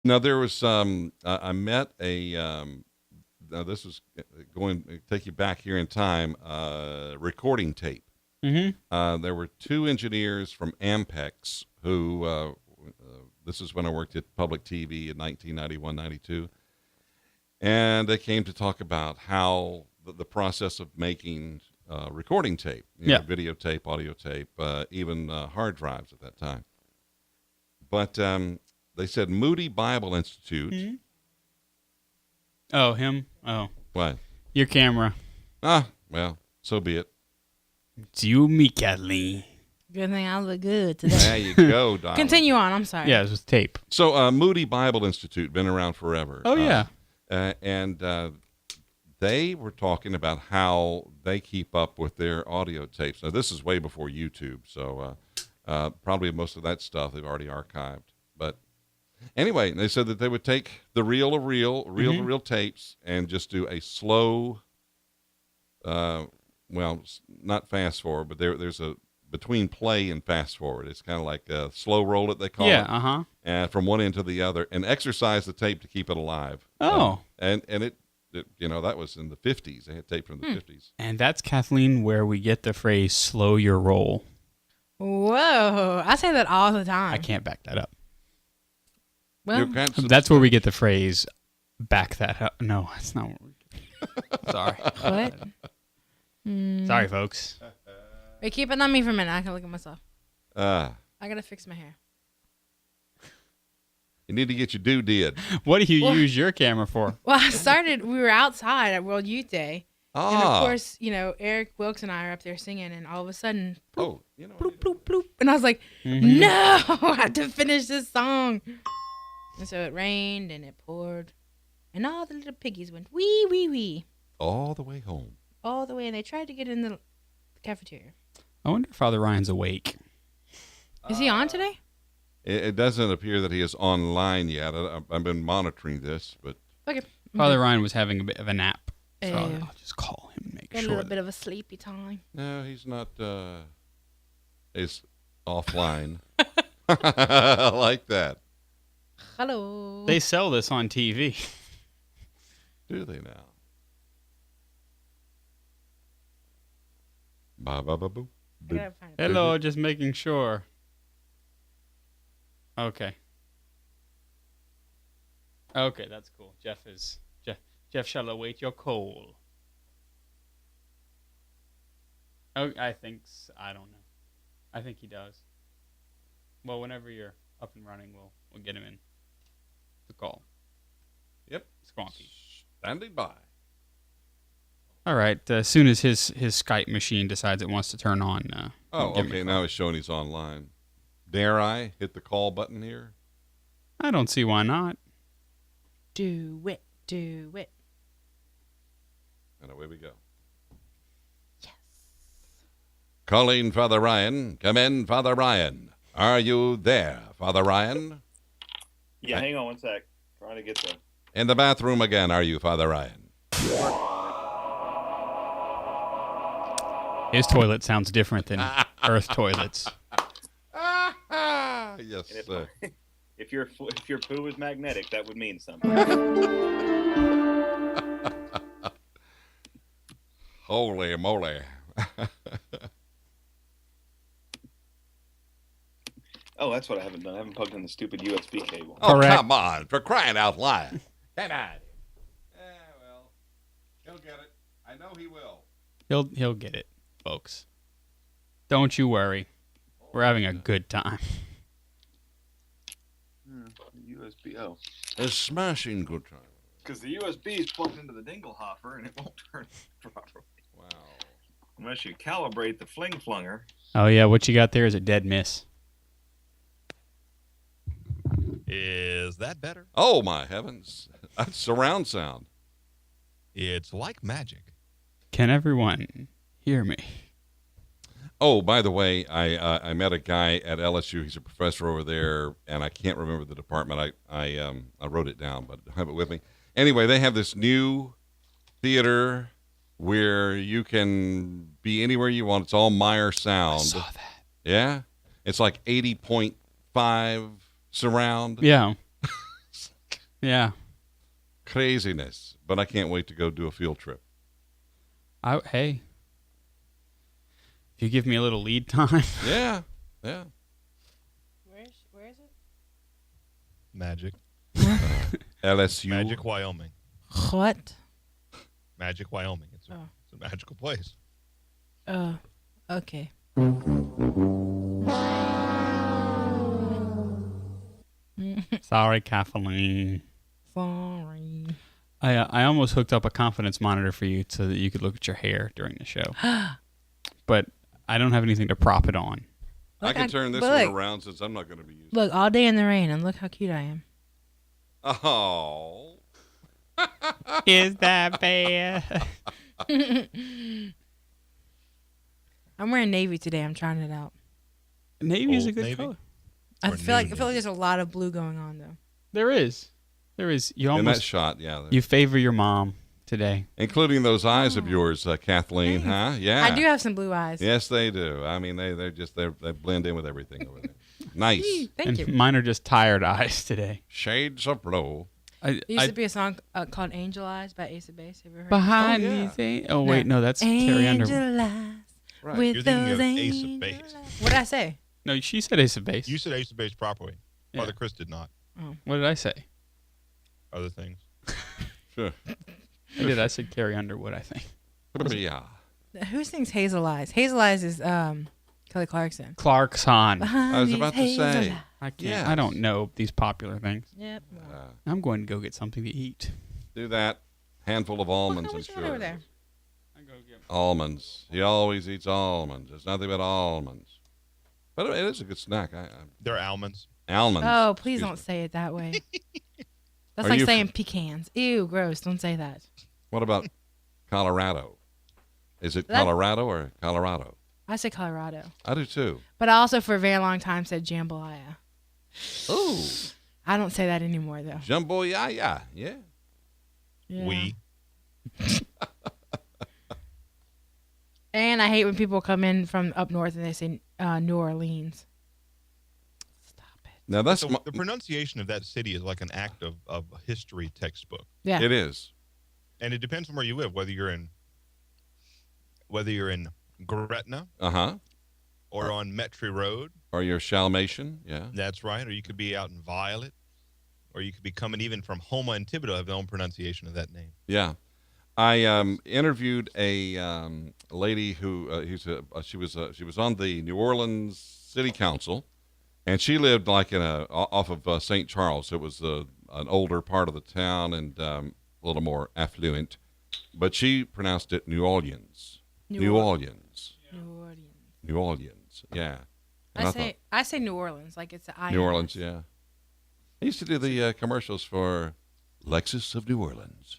Now there was I met a now this was going to take you back here in time, recording tape. There were two engineers from Ampex who this is when I worked at public TV in 1991, 92, and they came to talk about how the process of making recording tape, videotape, audio tape, even hard drives at that time. But they said Moody Bible Institute. Mm-hmm. Oh, him? Oh. What? Your camera. Ah, well, so be it. It's you, me, Kathleen. Good thing I look good today. There you go, darling. Continue on. I'm sorry. Yeah, it was tape. So Moody Bible Institute, been around forever. Oh, yeah. And they were talking about how they keep up with their audio tapes. Now, this is way before YouTube, so probably most of that stuff they've already archived. But anyway, they said that they would take the reel-to-reel tapes and just do a slow, well, not fast forward, but there's a between play and fast forward. It's kind of like a slow roll it, they call it. Yeah, And from one end to the other, and exercise the tape to keep it alive. Oh. And it that was in the 50s. They had tape from the 50s. And that's, Kathleen, where we get the phrase slow your roll. Whoa. I say that all the time. I can't back that up. Well, That's where we get the phrase back that up. No, that's not what we get. Sorry. what? Sorry, folks. Wait, keep it on me for a minute. I can look at myself. I I gotta fix my hair. You need to get your due did. What do you use your camera for? Well, we were outside at World Youth Day. And of course, Eric Wilkes and I are up there singing, and all of a sudden, bloop, bloop, bloop, bloop. And I was like, no, I have to finish this song. And so it rained and it poured, and all the little piggies went wee, wee, wee. All the way home. All the way, and they tried to get in the cafeteria. I wonder if Father Ryan's awake. Is he on today? It doesn't appear that he is online yet. I've been monitoring this, but... Okay. Father Ryan was having a bit of a nap, so Ew. I'll just call him and make Got sure. a little bit of a sleepy time. No, he's not... He's offline. I like that. Hello. They sell this on TV. Do they now? Ba-ba-ba-boo. I gotta find it. Hello, just making sure. Okay. Okay, that's cool. Jeff shall await your call. Oh, I don't know. I think he does. Well, whenever you're up and running, we'll get him in the call. Yep. Squonky. Standing by. All right. As soon as his Skype machine decides it wants to turn on. Okay. Now it's showing he's online. Dare I hit the call button here? I don't see why not. Do it. Do it. And away we go. Yes. Calling Father Ryan. Come in, Father Ryan. Are you there, Father Ryan? Yeah, hang on one sec. Trying to get the... In the bathroom again, are you, Father Ryan? His toilet sounds different than Earth toilets. Yes, And sir. if your poo is magnetic, that would mean something. Holy moly. Oh, that's what I haven't done. I haven't plugged in the stupid USB cable. Oh, Correct. come on. For crying out loud. Come on. Well, he'll get it. I know he will. He'll get it, folks. Don't you worry. We're having a good time. USB, oh. A smashing good time. Because the USB is plugged into the dingle hopper and it won't turn properly. Wow. Unless you calibrate the fling flunger. Oh, yeah, what you got there is a dead miss. Is that better? Oh, my heavens. That's surround sound. It's like magic. Can everyone hear me? Oh, by the way, I met a guy at LSU. He's a professor over there, and I can't remember the department. I wrote it down, but I have it with me. Anyway, they have this new theater where you can be anywhere you want. It's all Meyer sound. I saw that. Yeah? It's like 80.5 surround. Yeah. Yeah. Craziness. But I can't wait to go do a field trip. Hey. If you give me a little lead time. Yeah. Where is it? Magic. LSU. Magic, Wyoming. What? Magic, Wyoming. It's a magical place. Okay. Sorry, Kathleen. Sorry. I almost hooked up a confidence monitor for you so that you could look at your hair during the show. But I don't have anything to prop it on. I can turn this one around since I'm not going to be using it. Look, all day in the rain, and look how cute I am. Oh. Is that bad? I'm wearing navy today. I'm trying it out. Navy is a Old good Navy? color. I Or feel like new there's a lot of blue going on though. There is. You In that almost shot, yeah. you favor your mom today. Including those eyes of yours, Kathleen, huh? Yeah. I do have some blue eyes. Yes, they do. I mean, they blend in with everything over there. Nice. Thank And you. mine are just tired eyes today. Shades of blue. There used to be a song called Angel Eyes by Ace of Base. Have you ever heard Behind Oh, yeah. these. Oh wait, no, that's Carrie Underwood. Angel Eyes. Right. With You're thinking those of Ace of angel Base. eyes. What did I say? No, she said Ace of Base. You said Ace of Base properly. Yeah. Father Chris did not. What did I say? Other things. Sure. I said Carrie Underwood, I think. Yeah. Who sings Hazel Eyes? Hazel Eyes is Kelly Clarkson. Clarkson. I was about to say. I can't. Yes. I don't know these popular things. Yep. I'm going to go get something to eat. Do that. Handful of almonds, I'm What you got over sure. there? I go get. Almonds. He always eats almonds. There's nothing but almonds. But it is a good snack. They're almonds. Almonds. Oh, please Excuse don't me. say it that way. That's Are like you saying pecans. Ew, gross. Don't say that. What about Colorado? Is it That- Colorado or Colorado? I say Colorado. I do too. But I also, for a very long time, said jambalaya. Oh, I don't say that anymore, though. jambalaya. Yeah. Yeah. We. And I hate when people come in from up north and they say New Orleans. Stop it. Now that's So the pronunciation of that city is like an act of history textbook. Yeah. it is. And it depends on where you live, whether you're in Gretna or on Metry Road. Or your Shalmation. Yeah. That's right. Or you could be out in Violet. Or you could be coming even from Houma and Thibodeau have their own pronunciation of that name. Yeah. I interviewed a lady who she was on the New Orleans City Council, and she lived like off of St. Charles. It was an older part of the town and a little more affluent, but she pronounced it New Orleans. New Orleans. New Orleans. New Orleans. Yeah. And I say New Orleans like it's an New Orleans. Yeah. I used to do the commercials for Lexus of New Orleans.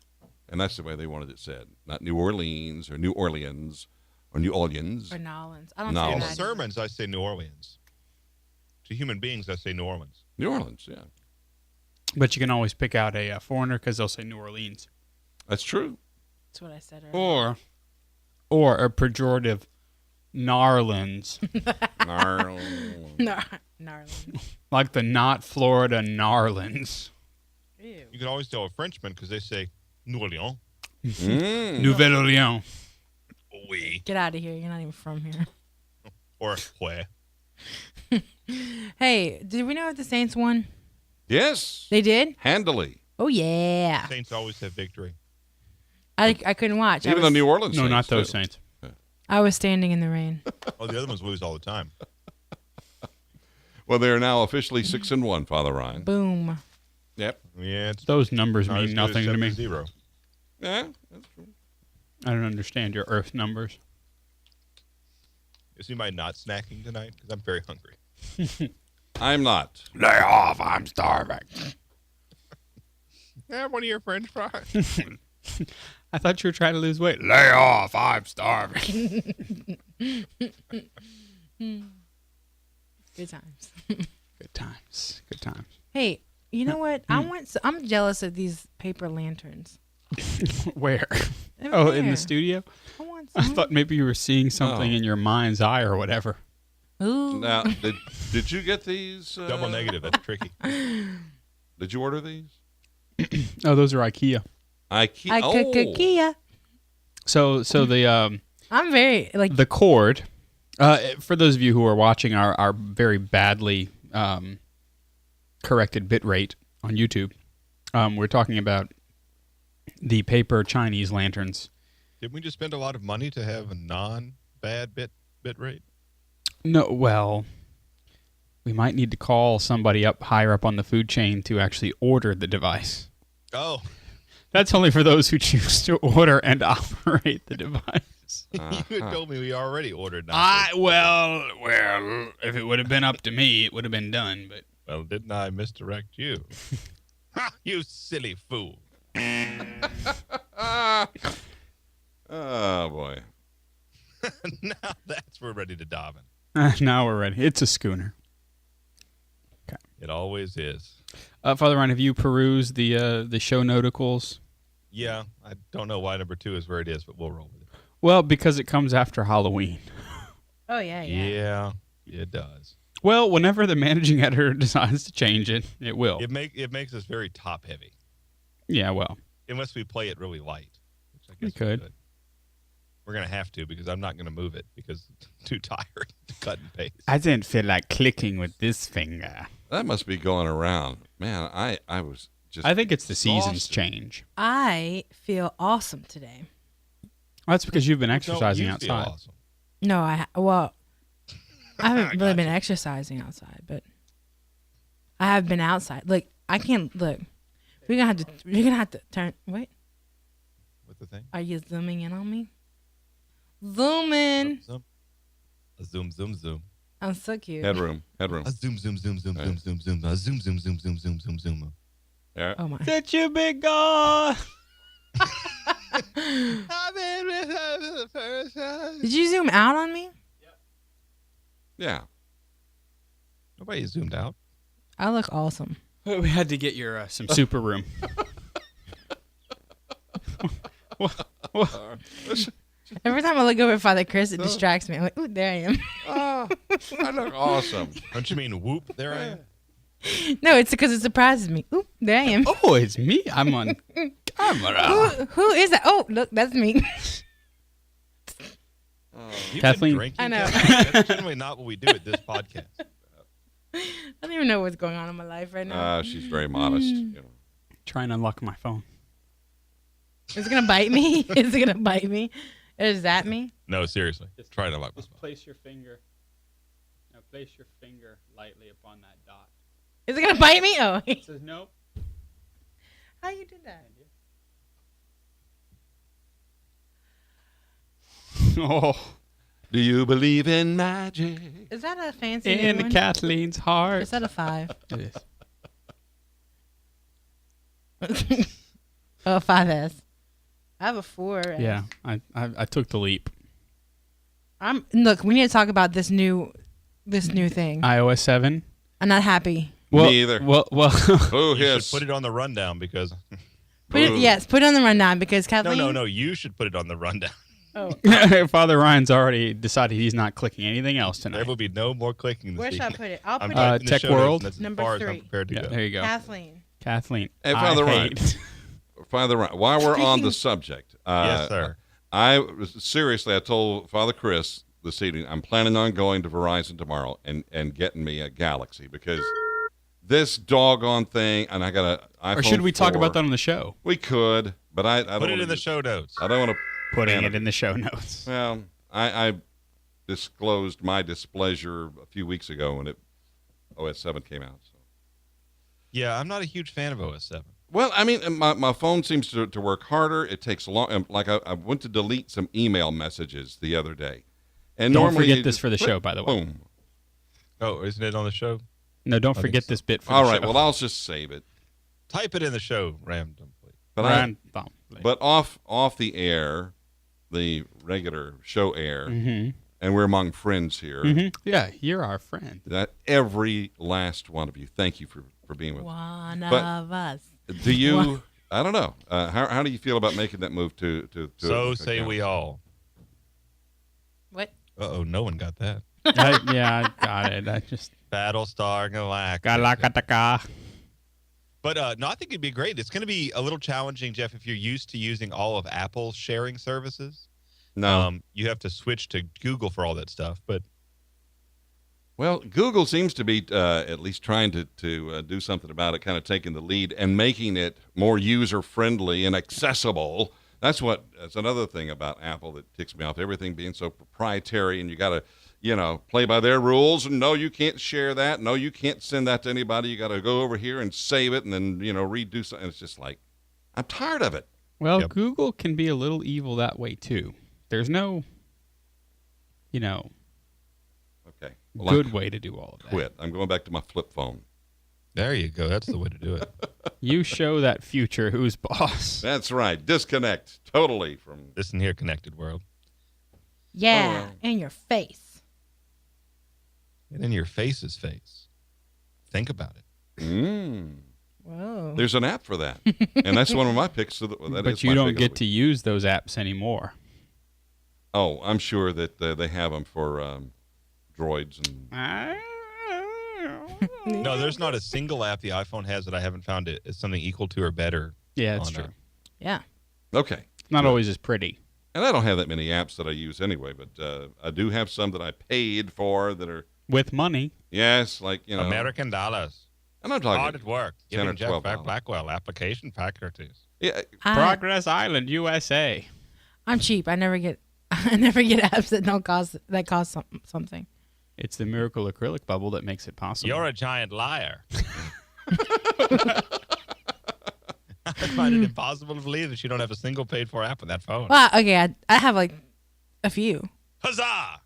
And that's the way they wanted it said. Not New Orleans or New Orleans or New Orleans. Or Nolans. I don't Nolans. say In that. sermons, I say New Orleans. To human beings, I say New Orleans. New Orleans, yeah. But you can always pick out a foreigner because they'll say New Orleans. That's true. That's what I said earlier. Or a pejorative Narlands. Narland. Like the not Florida Narlands. Ew. You can always tell a Frenchman because they say New Orleans. Nouvelle Orleans. Oui. Get out of here. You're not even from here. Or ouais. Hey, did we know if the Saints won? Yes. They did? Handily. Oh, yeah. Saints always have victory. I couldn't watch. Even the New Orleans No, Saints, not those too. Saints. I was standing in the rain. Oh, the other ones lose all the time. Well, they are now officially 6-1, Father Ryan. Boom. Yep. Yeah, it's Those numbers not as mean good as nothing to me. 7-0. Yeah, that's true. I don't understand your Earth numbers. Is anybody not snacking tonight? Because I'm very hungry. I'm not. Lay off, I'm starving. Have one of your French fries. I thought you were trying to lose weight. Lay off, I'm starving. Good times. Good times. Good times. Hey, you know what? I'm jealous of these paper lanterns. Where? Over Oh, in there. the studio? I want I some. thought maybe you were seeing something Oh. in your mind's eye or whatever. Ooh. Now, did you get these? Double negative. That's tricky. Did you order these? Oh, those are IKEA. IKEA. So the I'm very like the cord. For those of you who are watching our very badly corrected bit rate on YouTube, we're talking about the paper Chinese lanterns. Didn't we just spend a lot of money to have a non-bad bit rate? No, well, we might need to call somebody up higher up on the food chain to actually order the device. Oh. That's only for those who choose to order and operate the device. You had told me we already ordered. Well, if it would have been up to me, it would have been done. But well, didn't I misdirect you? Ha! You silly fool. Oh boy. Now we're ready to dive in. now we're ready. It's a schooner. Okay. It always is. Father Ryan, have you perused the show noticals? Yeah, I don't know why number 2 is where it is, but we'll roll with it. Well, because it comes after Halloween. Oh yeah. Yeah, it does. Well, whenever the managing editor decides to change it, it will. It makes us very top heavy. Yeah, well. Unless we play it really light, which I guess we could. We're going to have to because I'm not going to move it because I'm too tired to cut and paste. I didn't feel like clicking with this finger. That must be going around. Man, I was just I think it's the exhausted. seasons change. I feel awesome today. Well, that's because you've been Don't exercising you feel outside. awesome? No, I haven't really been exercising outside, but I have been outside. Look, I can't look. You're gonna have to turn. Wait, What's the thing? are you zooming in on me? Zoom in. Zoom. Zoom. I'm so cute. Headroom. Zoom. Zoom. Yeah. Oh my. Such a big God. Did you zoom out on me? Yeah. Nobody zoomed out. I look awesome. We had to get your some super room. Every time I look over at Father Chris, it distracts me. I'm like, ooh, there I am. Oh, I look awesome. Don't you mean whoop? There I am. No, it's because it surprises me. Ooh, there I am. Oh, it's me. I'm on camera. Who is that? Oh, look, that's me. You've Kathleen. been drinking, I know. Kathleen? That's generally not what we do at this podcast. I don't even know what's going on in my life right now. She's very modest. You know. Try and unlock my phone. Is it gonna bite me? Is it gonna bite me? Is that me? No, seriously. Try to lock my Just phone. place your finger. Now place your finger lightly upon that dot. Is it gonna bite me? Oh, It says nope. how you did that? Oh, Do you believe in magic? Is that a fancy new in one? Kathleen's heart. Is that a 5? It is. Oh, 5S. I have a 4. Yeah, I took the leap. Look. We need to talk about this new thing. iOS 7. I'm not happy. Well, Me either. Well. Oh, You yes. should put it on the rundown because... Put it on the rundown because Kathleen. No. You should put it on the rundown. Oh, Father Ryan's already decided he's not clicking anything else There tonight. will be no more clicking this where should I evening. put it? I'll I'm put typing the Tech show notes, World. and that's as Number far as 3. I'm prepared to Yeah, go. there you go. Kathleen. Kathleen. Hey, Father Ryan. hate- Father Ryan, while we're on the subject, Yes, sir. I told Father Chris this evening, I'm planning on going to Verizon tomorrow and getting me a Galaxy because this doggone thing, and I got a iPhone Or should we talk 4. about that on the show? We could, but I don't Put it wanna in the do- show notes. I don't want to. Putting it in the show notes. Well, I disclosed my displeasure a few weeks ago when OS 7 came out. So. Yeah, I'm not a huge fan of OS 7. Well, I mean, my phone seems to work harder. It takes a long. Like I went to delete some email messages the other day, and Don't normally forget you this just for the click, show, by the way. Boom. Oh, isn't it on the show? No, don't I forget think so. this bit for All the right. show. Well, I'll just save it. Type it in the show, randomly. But off the air, the regular show air, Mm-hmm. and we're among friends here. Mm-hmm. Yeah, you're our friend. That every last one of you, thank you for being with us. One But- of us. Do you? I don't know. How do you feel about making that move to So say we all. What? Uh-oh, no one got that. I got it. I just Battlestar Galactica. galakataka. But no, I think it'd be great. It's going to be a little challenging, Jeff, if you're used to using all of Apple's sharing services. No. You have to switch to Google for all that stuff. But well, Google seems to be at least trying to do something about it, kind of taking the lead and making it more user-friendly and accessible. That's another thing about Apple that ticks me off. Everything being so proprietary, and you got to, play by their rules. And no, you can't share that. No, you can't send that to anybody. You got to go over here and save it and then, redo something. It's just like, I'm tired of it. Well, yep. Google can be a little evil that way, too. There's no, okay. Good way to do all of that. Quit. I'm going back to my flip phone. There you go. That's the way to do it. You show that future who's boss. That's right. Disconnect totally from Listen here, connected world. Yeah, in your face. And in your face's face. Think about it. Whoa. There's an app for that. And that's one of my picks. But you don't get to use those apps anymore. Oh, I'm sure that they have them for droids and... No, there's not a single app the iPhone has that I haven't found it as something equal to or better. Yeah, that's true. Yeah. Okay. It's not always as pretty. And I don't have that many apps that I use anyway, but I do have some that I paid for that are... With money. Yes, like, American dollars. And I'm talking... Hard at work. 10 or Giving Jeff $12. Blackwell application faculties. Yeah. Progress Island, USA. I'm cheap. I never get apps that cost something. It's the miracle acrylic bubble that makes it possible. You're a giant liar. I find it impossible to believe that you don't have a single paid-for app on that phone. Well, okay, I have like a few. Huzzah!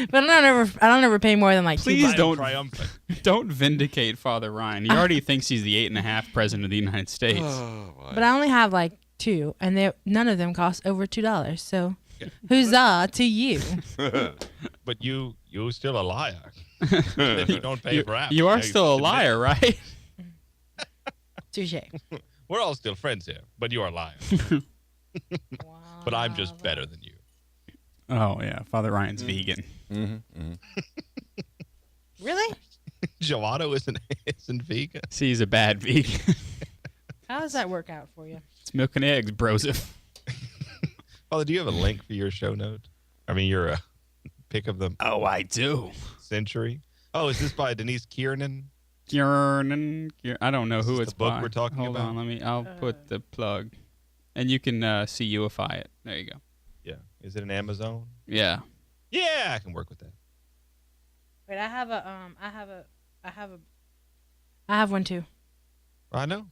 But I don't ever pay more than like Please $2. don't vindicate Father Ryan. He already thinks he's the 8.5 president of the United States. But I only have like 2, and none of them cost over $2. So, huzzah to you! But you still a liar. You don't pay for apps. You are still a liar, right? Touche. We're all still friends here, but you are a liar. But I'm just better than you. Oh, yeah. Father Ryan's vegan. Really? Gelato isn't vegan. See, he's a bad vegan. How does that work out for you? It's milk and eggs, brosif. Father, do you have a link for your show note? I mean, your pick of the... Oh, I do. Century. Oh, is this by Denise Kiernan? I don't know who it's the book by. we're talking Hold about? on, I'll put the plug. And you can CUify it. There you go. Yeah. Is it an Amazon? Yeah. Yeah, I can work with that. Wait, I have one too. I know.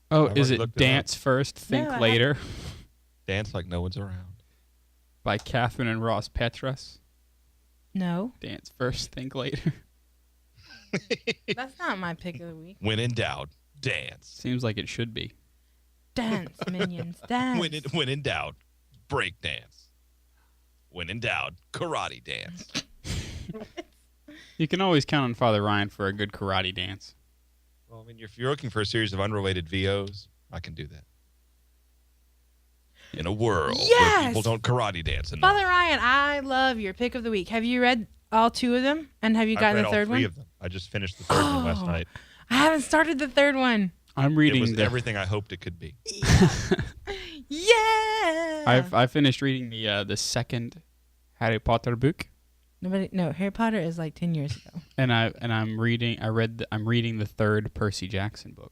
Oh, I've is already it looked Dance First, Think No, Later? Dance like no one's around. By Catherine and Ross Petras. No. Dance First, Think Later. That's not my pick of the week. When in doubt, dance. Seems like it should be. Dance, minions, dance. When in doubt, break dance. When in doubt, karate dance. You can always count on Father Ryan for a good karate dance. Well, I mean, if you're looking for a series of unrelated VOs, I can do that. In a world where people don't karate dance enough. Father Ryan, I love your pick of the week. Have you read all 2 of them? And have you gotten the third all 3 one? of them. I just finished the third one last night. I haven't started the third one. I'm It reading was everything I hoped it could be. Yeah. I finished reading the second Harry Potter book. No, Harry Potter is like 10 years ago. And I'm reading the third Percy Jackson book.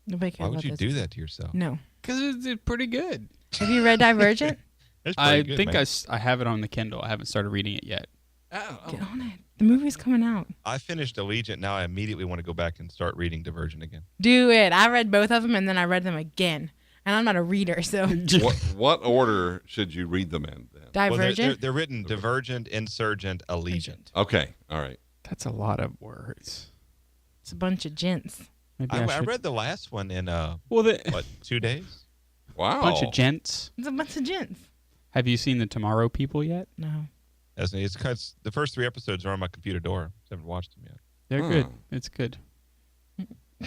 Nobody cares Why would about you this. do that to yourself? No. Because it's pretty good. Have you read Divergent? It's pretty I good, think man. I have it on the Kindle. I haven't started reading it yet. Get on it. The movie's coming out. I finished Allegiant. Now I immediately want to go back and start reading Divergent again. Do it. I read both of them and then I read them again. And I'm not a reader, so. What order should you read them in then? Divergent? Well, they're written Divergent, Insurgent, Allegiant. Okay, all right. That's a lot of words. It's a bunch of gents. Maybe I should... read the last one in, 2 days? Wow. Bunch of gents. It's a bunch of gents. Have you seen the Tomorrow People yet? No. It's because the first 3 episodes are on my computer door. I haven't watched them yet. They're good. It's good.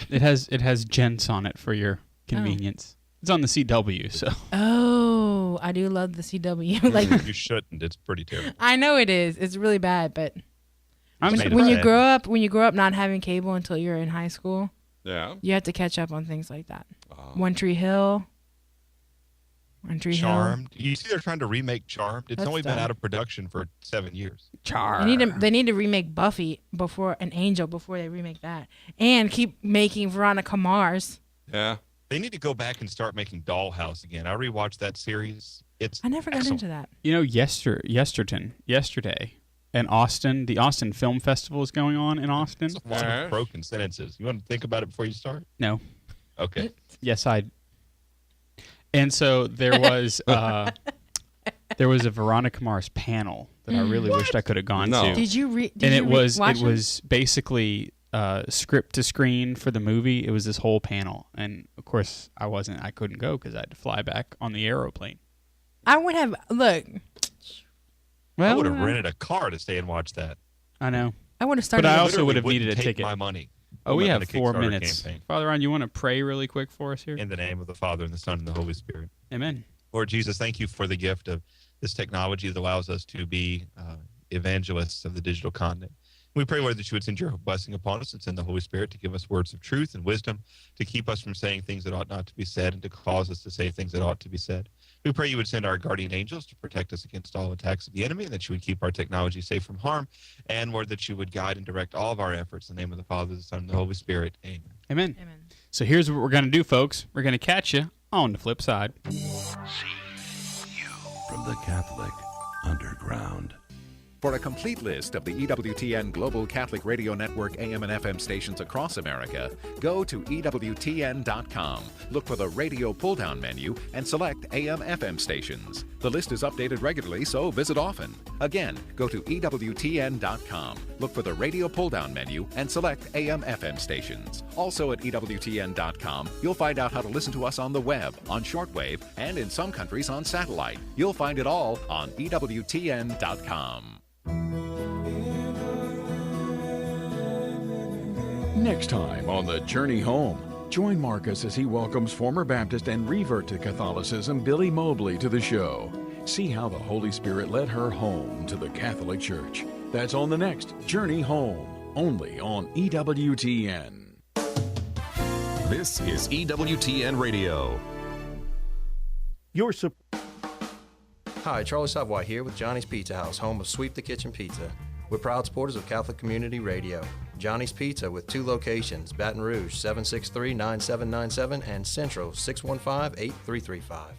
It has gents on it for your convenience. It's on the CW, so. Oh, I do love the CW. Like You shouldn't. It's pretty terrible. I know it is. It's really bad, but I'm Made it when you bad. grow up not having cable until you're in high school, Yeah. You have to catch up on things like that. One Tree Hill. Charmed. You see they're trying to remake Charmed. It's That's only been dumb. out of production for 7 years. They need to remake Buffy before Angel before they remake that, and keep making Veronica Mars. Yeah. They need to go back and start making Dollhouse again. I rewatched that series. I never got into that. You know, yesterday in Austin, the Austin Film Festival is going on in Austin. It's a lot of broken sentences. You want to think about it before you start? No. Okay. Yes, And so there was a Veronica Mars panel that I really wished I could have gone to. Did you read? It was basically script to screen for the movie. It was this whole panel, and of course I couldn't go because I had to fly back on the aeroplane. I would have I would have rented a car to stay and watch that. I know. I would have started. But I also would have needed a take ticket. My money. Oh, we have 4 Kickstarter minutes. campaign. Father Ron, you want to pray really quick for us here? In the name of the Father, and the Son, and the Holy Spirit. Amen. Lord Jesus, thank you for the gift of this technology that allows us to be evangelists of the digital continent. We pray, Lord, that you would send your blessing upon us and send the Holy Spirit to give us words of truth and wisdom, to keep us from saying things that ought not to be said, and to cause us to say things that ought to be said. We pray you would send our guardian angels to protect us against all attacks of the enemy, and that you would keep our technology safe from harm, and, Lord, that you would guide and direct all of our efforts in the name of the Father, the Son, and the Holy Spirit. Amen. Amen. So here's what we're going to do, folks. We're going to catch you on the flip side. From the Catholic Underground. For a complete list of the EWTN Global Catholic Radio Network AM and FM stations across America, go to EWTN.com. Look for the radio pull-down menu and select AM/FM stations. The list is updated regularly, so visit often. Again, go to EWTN.com. Look for the radio pull-down menu and select AM/FM stations. Also at EWTN.com, you'll find out how to listen to us on the web, on shortwave, and in some countries on satellite. You'll find it all on EWTN.com. Next time on The Journey Home, join Marcus as he welcomes former Baptist and revert to Catholicism Billy Mobley to the show. See how the Holy Spirit led her home to the Catholic Church. That's on the next Journey Home, only on EWTN. This is EWTN Radio. Hi, Charlie Savoy here with Johnny's Pizza House, home of Sweep the Kitchen Pizza. We're proud supporters of Catholic Community Radio. Johnny's Pizza with 2 locations, Baton Rouge 763-9797 and Central 615-8335.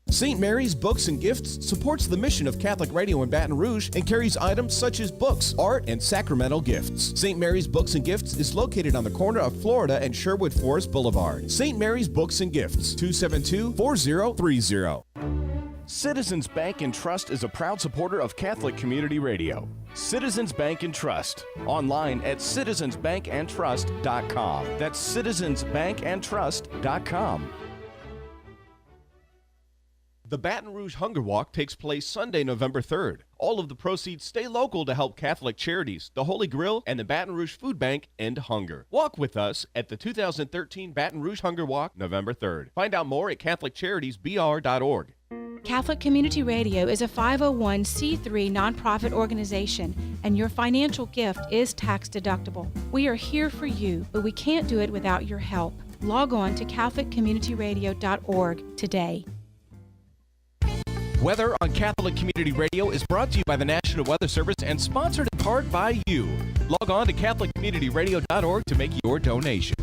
St. Mary's Books and Gifts supports the mission of Catholic Radio in Baton Rouge and carries items such as books, art, and sacramental gifts. St. Mary's Books and Gifts is located on the corner of Florida and Sherwood Forest Boulevard. St. Mary's Books and Gifts, 272-4030. Citizens Bank and Trust is a proud supporter of Catholic Community Radio. Citizens Bank and Trust. Online at citizensbankandtrust.com. That's citizensbankandtrust.com. The Baton Rouge Hunger Walk takes place Sunday, November 3rd. All of the proceeds stay local to help Catholic charities, the Holy Grill, and the Baton Rouge Food Bank end hunger. Walk with us at the 2013 Baton Rouge Hunger Walk, November 3rd. Find out more at CatholicCharitiesBR.org. Catholic Community Radio is a 501c3 nonprofit organization, and your financial gift is tax deductible. We are here for you, but we can't do it without your help. Log on to CatholicCommunityRadio.org today. Weather on Catholic Community Radio is brought to you by the National Weather Service and sponsored in part by you. Log on to CatholicCommunityRadio.org to make your donation.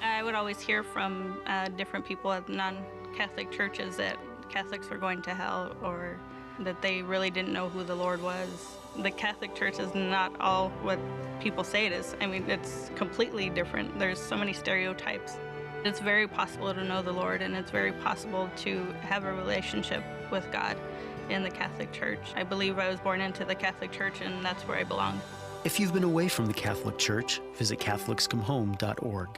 I would always hear from different people at non-Catholic churches that Catholics were going to hell or that they really didn't know who the Lord was. The Catholic Church is not all what people say it is. I mean, it's completely different. There's so many stereotypes. It's very possible to know the Lord, and it's very possible to have a relationship with God in the Catholic Church. I believe I was born into the Catholic Church, and that's where I belong. If you've been away from the Catholic Church, visit CatholicsComeHome.org.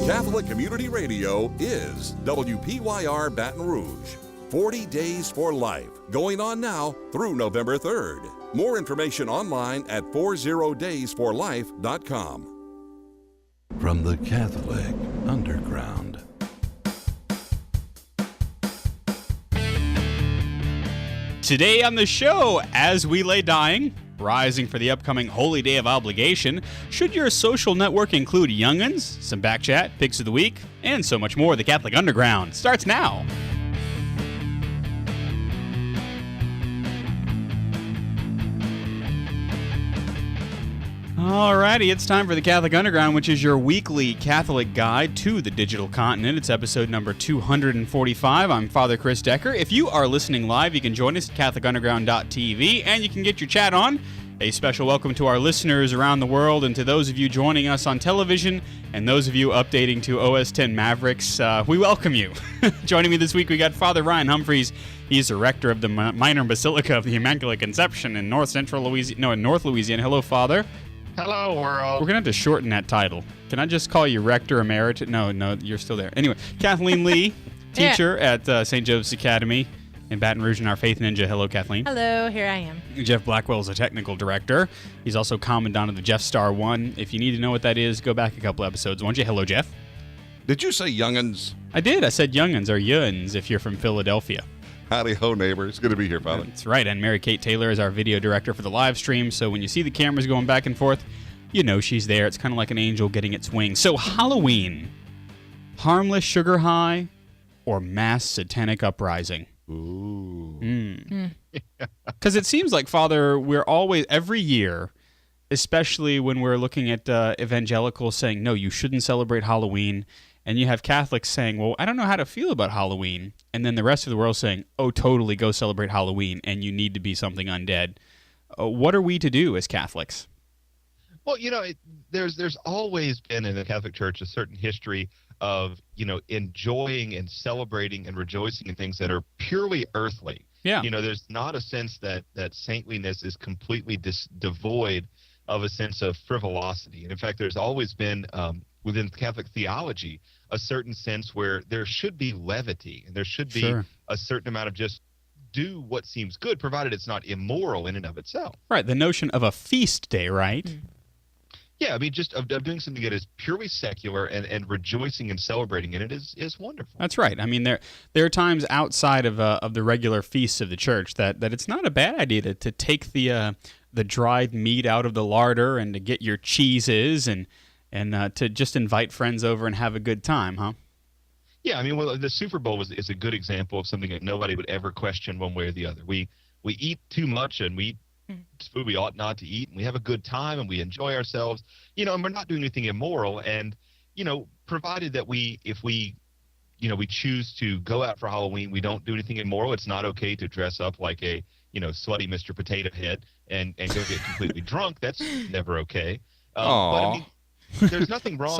Catholic Community Radio is WPYR Baton Rouge. 40 Days for Life, going on now through November 3rd. More information online at 40daysforlife.com. From the Catholic Underground. Today on the show, as we lay dying, rising for the upcoming Holy Day of Obligation, should your social network include young'uns, some back chat, picks of the week, and so much more? The Catholic Underground starts now. Alrighty, it's time for the Catholic Underground, which is your weekly Catholic guide to the digital continent. It's episode number 245. I'm Father Chris Decker. If you are listening live, you can join us at catholicunderground.tv, and you can get your chat on. A special welcome to our listeners around the world, and to those of you joining us on television, and those of you updating to OS 10 Mavericks. We welcome you. Joining me this week, we got Father Ryan Humphreys. He's the rector of the Minor Basilica of the Immaculate Conception in North Louisiana. Hello, Father. Hello, world. We're going to have to shorten that title. Can I just call you Rector Emeritus? No, you're still there. Anyway, Kathleen Lee, teacher at St. Joseph's Academy in Baton Rouge, and our Faith Ninja. Hello, Kathleen. Hello, here I am. Jeff Blackwell is a technical director. He's also Commandant of the Jeff Star 1. If you need to know what that is, go back a couple episodes, won't you? Hello, Jeff. Did you say young'uns? I did. I said young'uns or yuns if you're from Philadelphia. Howdy ho, neighbor. It's good to be here, Father. That's right. And Mary Kate Taylor is our video director for the live stream. So when you see the cameras going back and forth, you know she's there. It's kind of like an angel getting its wings. So Halloween, harmless sugar high or mass satanic uprising? Ooh. Because it seems like, Father, we're always, every year, especially when we're looking at evangelicals saying, no, you shouldn't celebrate Halloween. And you have Catholics saying, well, I don't know how to feel about Halloween. And then the rest of the world saying, oh, totally, go celebrate Halloween, and you need to be something undead. What are we to do as Catholics? Well, there's always been in the Catholic Church a certain history of, enjoying and celebrating and rejoicing in things that are purely earthly. Yeah. There's not a sense that saintliness is completely devoid of a sense of frivolosity. And in fact, there's always been within Catholic theology a certain sense where there should be levity and there should be a certain amount of just do what seems good, provided it's not immoral in and of itself. Right, the notion of a feast day, right? Yeah, I mean, just of doing something that is purely secular and rejoicing and celebrating in it is wonderful. That's right. I mean, there are times outside of the regular feasts of the church that it's not a bad idea to take the dried meat out of the larder and to get your cheeses and to just invite friends over and have a good time, huh? Yeah, I mean, well, the Super Bowl is a good example of something that nobody would ever question one way or the other. We eat too much and we eat food we ought not to eat, and we have a good time and we enjoy ourselves, and we're not doing anything immoral. And, provided that if we choose to go out for Halloween, we don't do anything immoral. It's not okay to dress up like a, slutty Mr. Potato Head and go get completely drunk. That's never okay. But I mean, there's nothing wrong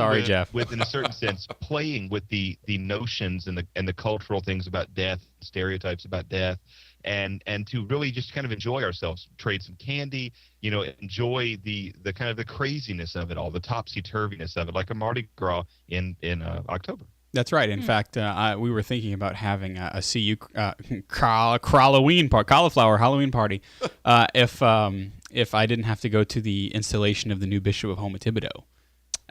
with, in a certain sense, playing with the notions and the cultural things about death, stereotypes about death, and to really just kind of enjoy ourselves, trade some candy, enjoy the kind of the craziness of it all, the topsy-turviness of it, like a Mardi Gras in October. That's right. In fact, we were thinking about having a CU cauliflower Halloween party if I didn't have to go to the installation of the new Bishop of Houma Thibodeau.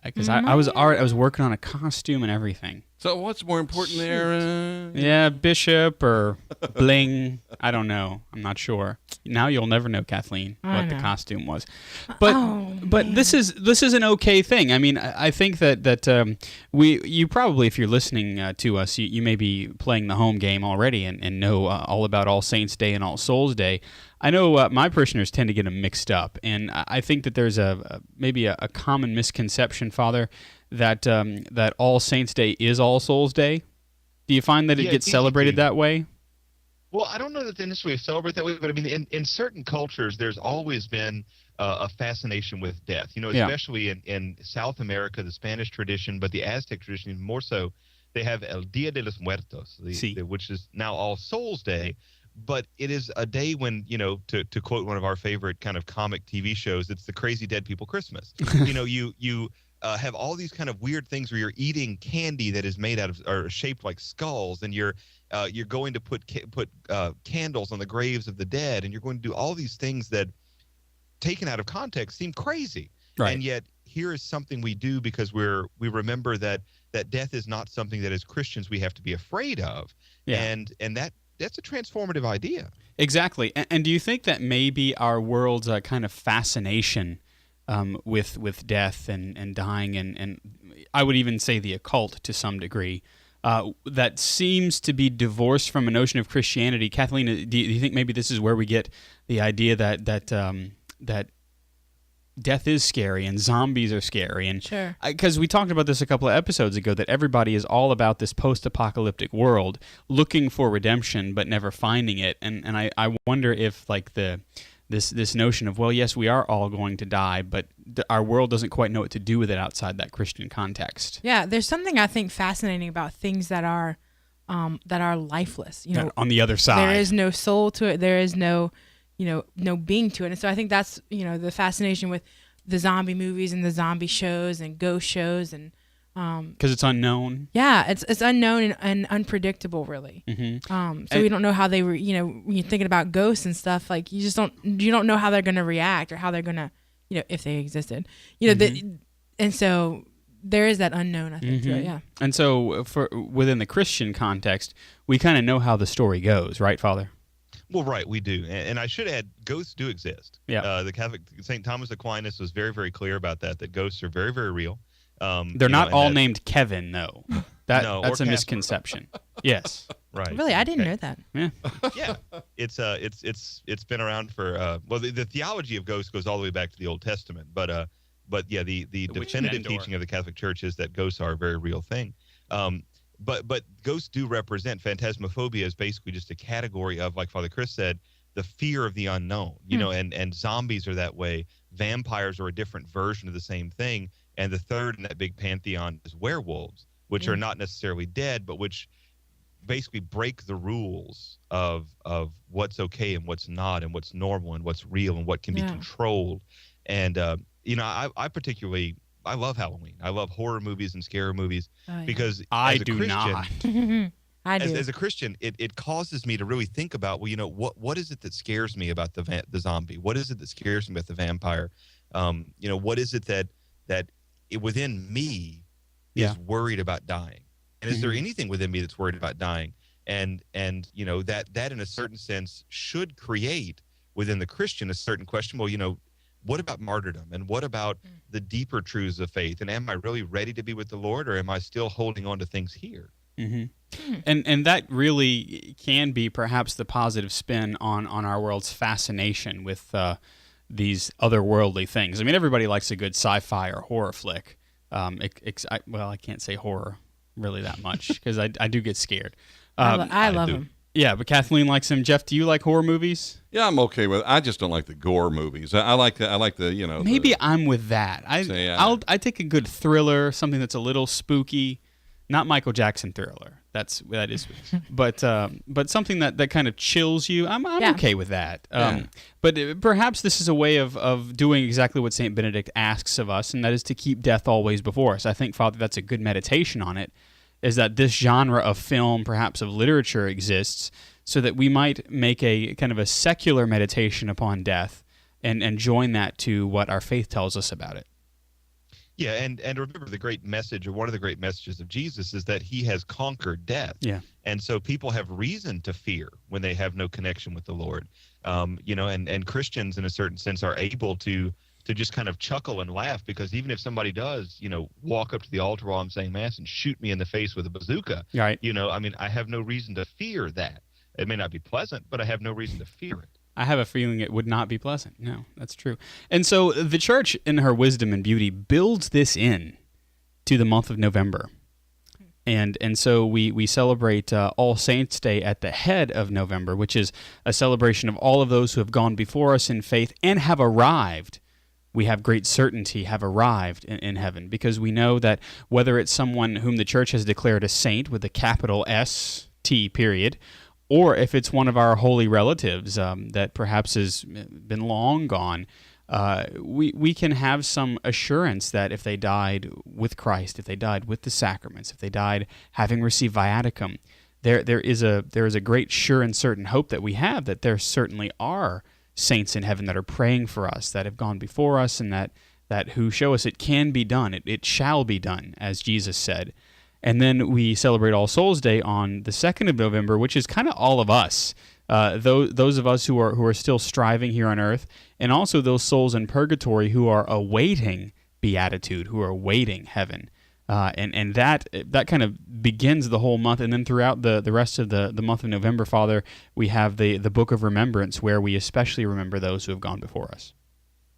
Because I was working on a costume and everything. So what's more important there? Yeah, bishop or bling. I don't know. I'm not sure. Now you'll never know, Kathleen, what the costume was. But this is an okay thing. I mean, I think that you probably, if you're listening to us, you may be playing the home game already and know all about All Saints Day and All Souls Day. I know my parishioners tend to get them mixed up, and I think that there's maybe a common misconception, Father, that All Saints Day is All Souls Day. Do you find that it gets celebrated that way? Well, I don't know that they necessarily celebrate that way, but I mean, in certain cultures, there's always been a fascination with death. Especially in South America, the Spanish tradition, but the Aztec tradition even more so. They have El Dia de los Muertos, which is now All Souls Day. But it is a day when, to quote one of our favorite kind of comic TV shows, it's the crazy dead people Christmas. You have all these kind of weird things where you're eating candy that is made out of or shaped like skulls, and you're going to put candles on the graves of the dead, and you're going to do all these things that, taken out of context, seem crazy. Right. And yet here is something we do because we remember that death is not something that as Christians we have to be afraid of. Yeah. And that that's a transformative idea. Exactly. And do you think that maybe our world's kind of fascination with death and dying, and I would even say the occult to some degree, that seems to be divorced from a notion of Christianity? Kathleen, do you think maybe this is where we get the idea that death is scary and zombies are scary? And sure, because we talked about this a couple of episodes ago, that everybody is all about this post-apocalyptic world, looking for redemption but never finding it. And I wonder if like this notion of, well, yes, we are all going to die, but our world doesn't quite know what to do with it outside that Christian context. Yeah, there's something I think fascinating about things that are lifeless. You know, on the other side, there is no soul to it. There is no being to it. And so I think that's, the fascination with the zombie movies and the zombie shows and ghost shows, and because it's unknown. Yeah, it's unknown and unpredictable, really. Mm-hmm. So we don't know how they were. When you're thinking about ghosts and stuff, like you don't know how they're going to react or how they're going to, if they existed. And so there is that unknown, I think. Mm-hmm. Yeah. And so within the Christian context, we kind of know how the story goes, right, Father? Well, right, we do. And I should add, ghosts do exist. Yeah. The Catholic St. Thomas Aquinas was very, very clear about that ghosts are very, very real. They're not all named Kevin, though. That's a Casper. misconception. Yes. Right. Really, I didn't know that. Yeah. Yeah. It's been around for the theology of ghosts goes all the way back to the Old Testament, but yeah, the definitive teaching of the Catholic Church is that ghosts are a very real thing. But ghosts do represent, phantasmophobia is basically just a category of, like Father Chris said, the fear of the unknown. And zombies are that way. Vampires are a different version of the same thing. And the third in that big pantheon is werewolves, which are not necessarily dead, but which basically break the rules of what's okay and what's not, and what's normal and what's real and what can be controlled. And I particularly, I love Halloween. I love horror movies and scary movies because I do not. I do. As a Christian, it causes me to really think about, what is it that scares me about the zombie? What is it that scares me about the vampire? What is it that within me is worried about dying? And is there anything within me that's worried about dying? And that in a certain sense should create within the Christian a certain question. Well, what about martyrdom? And what about the deeper truths of faith? And am I really ready to be with the Lord, or am I still holding on to things here? Mm-hmm. And that really can be perhaps the positive spin on our world's fascination with these otherworldly things. I mean, everybody likes a good sci-fi or horror flick. I can't say horror really that much because I do get scared. I love them. Yeah, but Kathleen likes them. Jeff, do you like horror movies? Yeah, I'm okay with it. I just don't like the gore movies. I like the. Maybe I'm with that. I take a good thriller, something that's a little spooky. Not Michael Jackson Thriller. That is, but something that kind of chills you. I'm okay with that. But perhaps this is a way of doing exactly what Saint Benedict asks of us, and that is to keep death always before us. I think, Father, that's a good meditation on it. Is that this genre of film, perhaps of literature, exists so that we might make a kind of a secular meditation upon death and join that to what our faith tells us about it. Yeah, and remember the great message, or one of the great messages of Jesus, is that he has conquered death. Yeah. And so people have reason to fear when they have no connection with the Lord. And Christians in a certain sense are able to just kind of chuckle and laugh, because even if somebody does, walk up to the altar while I'm saying Mass and shoot me in the face with a bazooka, right. I have no reason to fear that. It may not be pleasant, but I have no reason to fear it. I have a feeling it would not be pleasant. No, that's true. And so the Church, in her wisdom and beauty, builds this in to the month of November. And so we celebrate All Saints' Day at the head of November, which is a celebration of all of those who have gone before us in faith and have arrived. We have great certainty have arrived in heaven, because we know that whether it's someone whom the Church has declared a saint with a capital S-T period, or if it's one of our holy relatives that perhaps has been long gone, we can have some assurance that if they died with Christ, if they died with the sacraments, if they died having received viaticum, there is a great sure and certain hope that we have that there certainly are saints in heaven that are praying for us, that have gone before us, and that who show us it can be done, it shall be done, as Jesus said. And then we celebrate All Souls Day on the 2nd of November, which is kind of all of us, those of us who are still striving here on earth, and also those souls in purgatory who are awaiting beatitude, who are awaiting heaven. And that kind of begins the whole month. And then throughout the rest of the month of November, Father, we have the Book of Remembrance, where we especially remember those who have gone before us.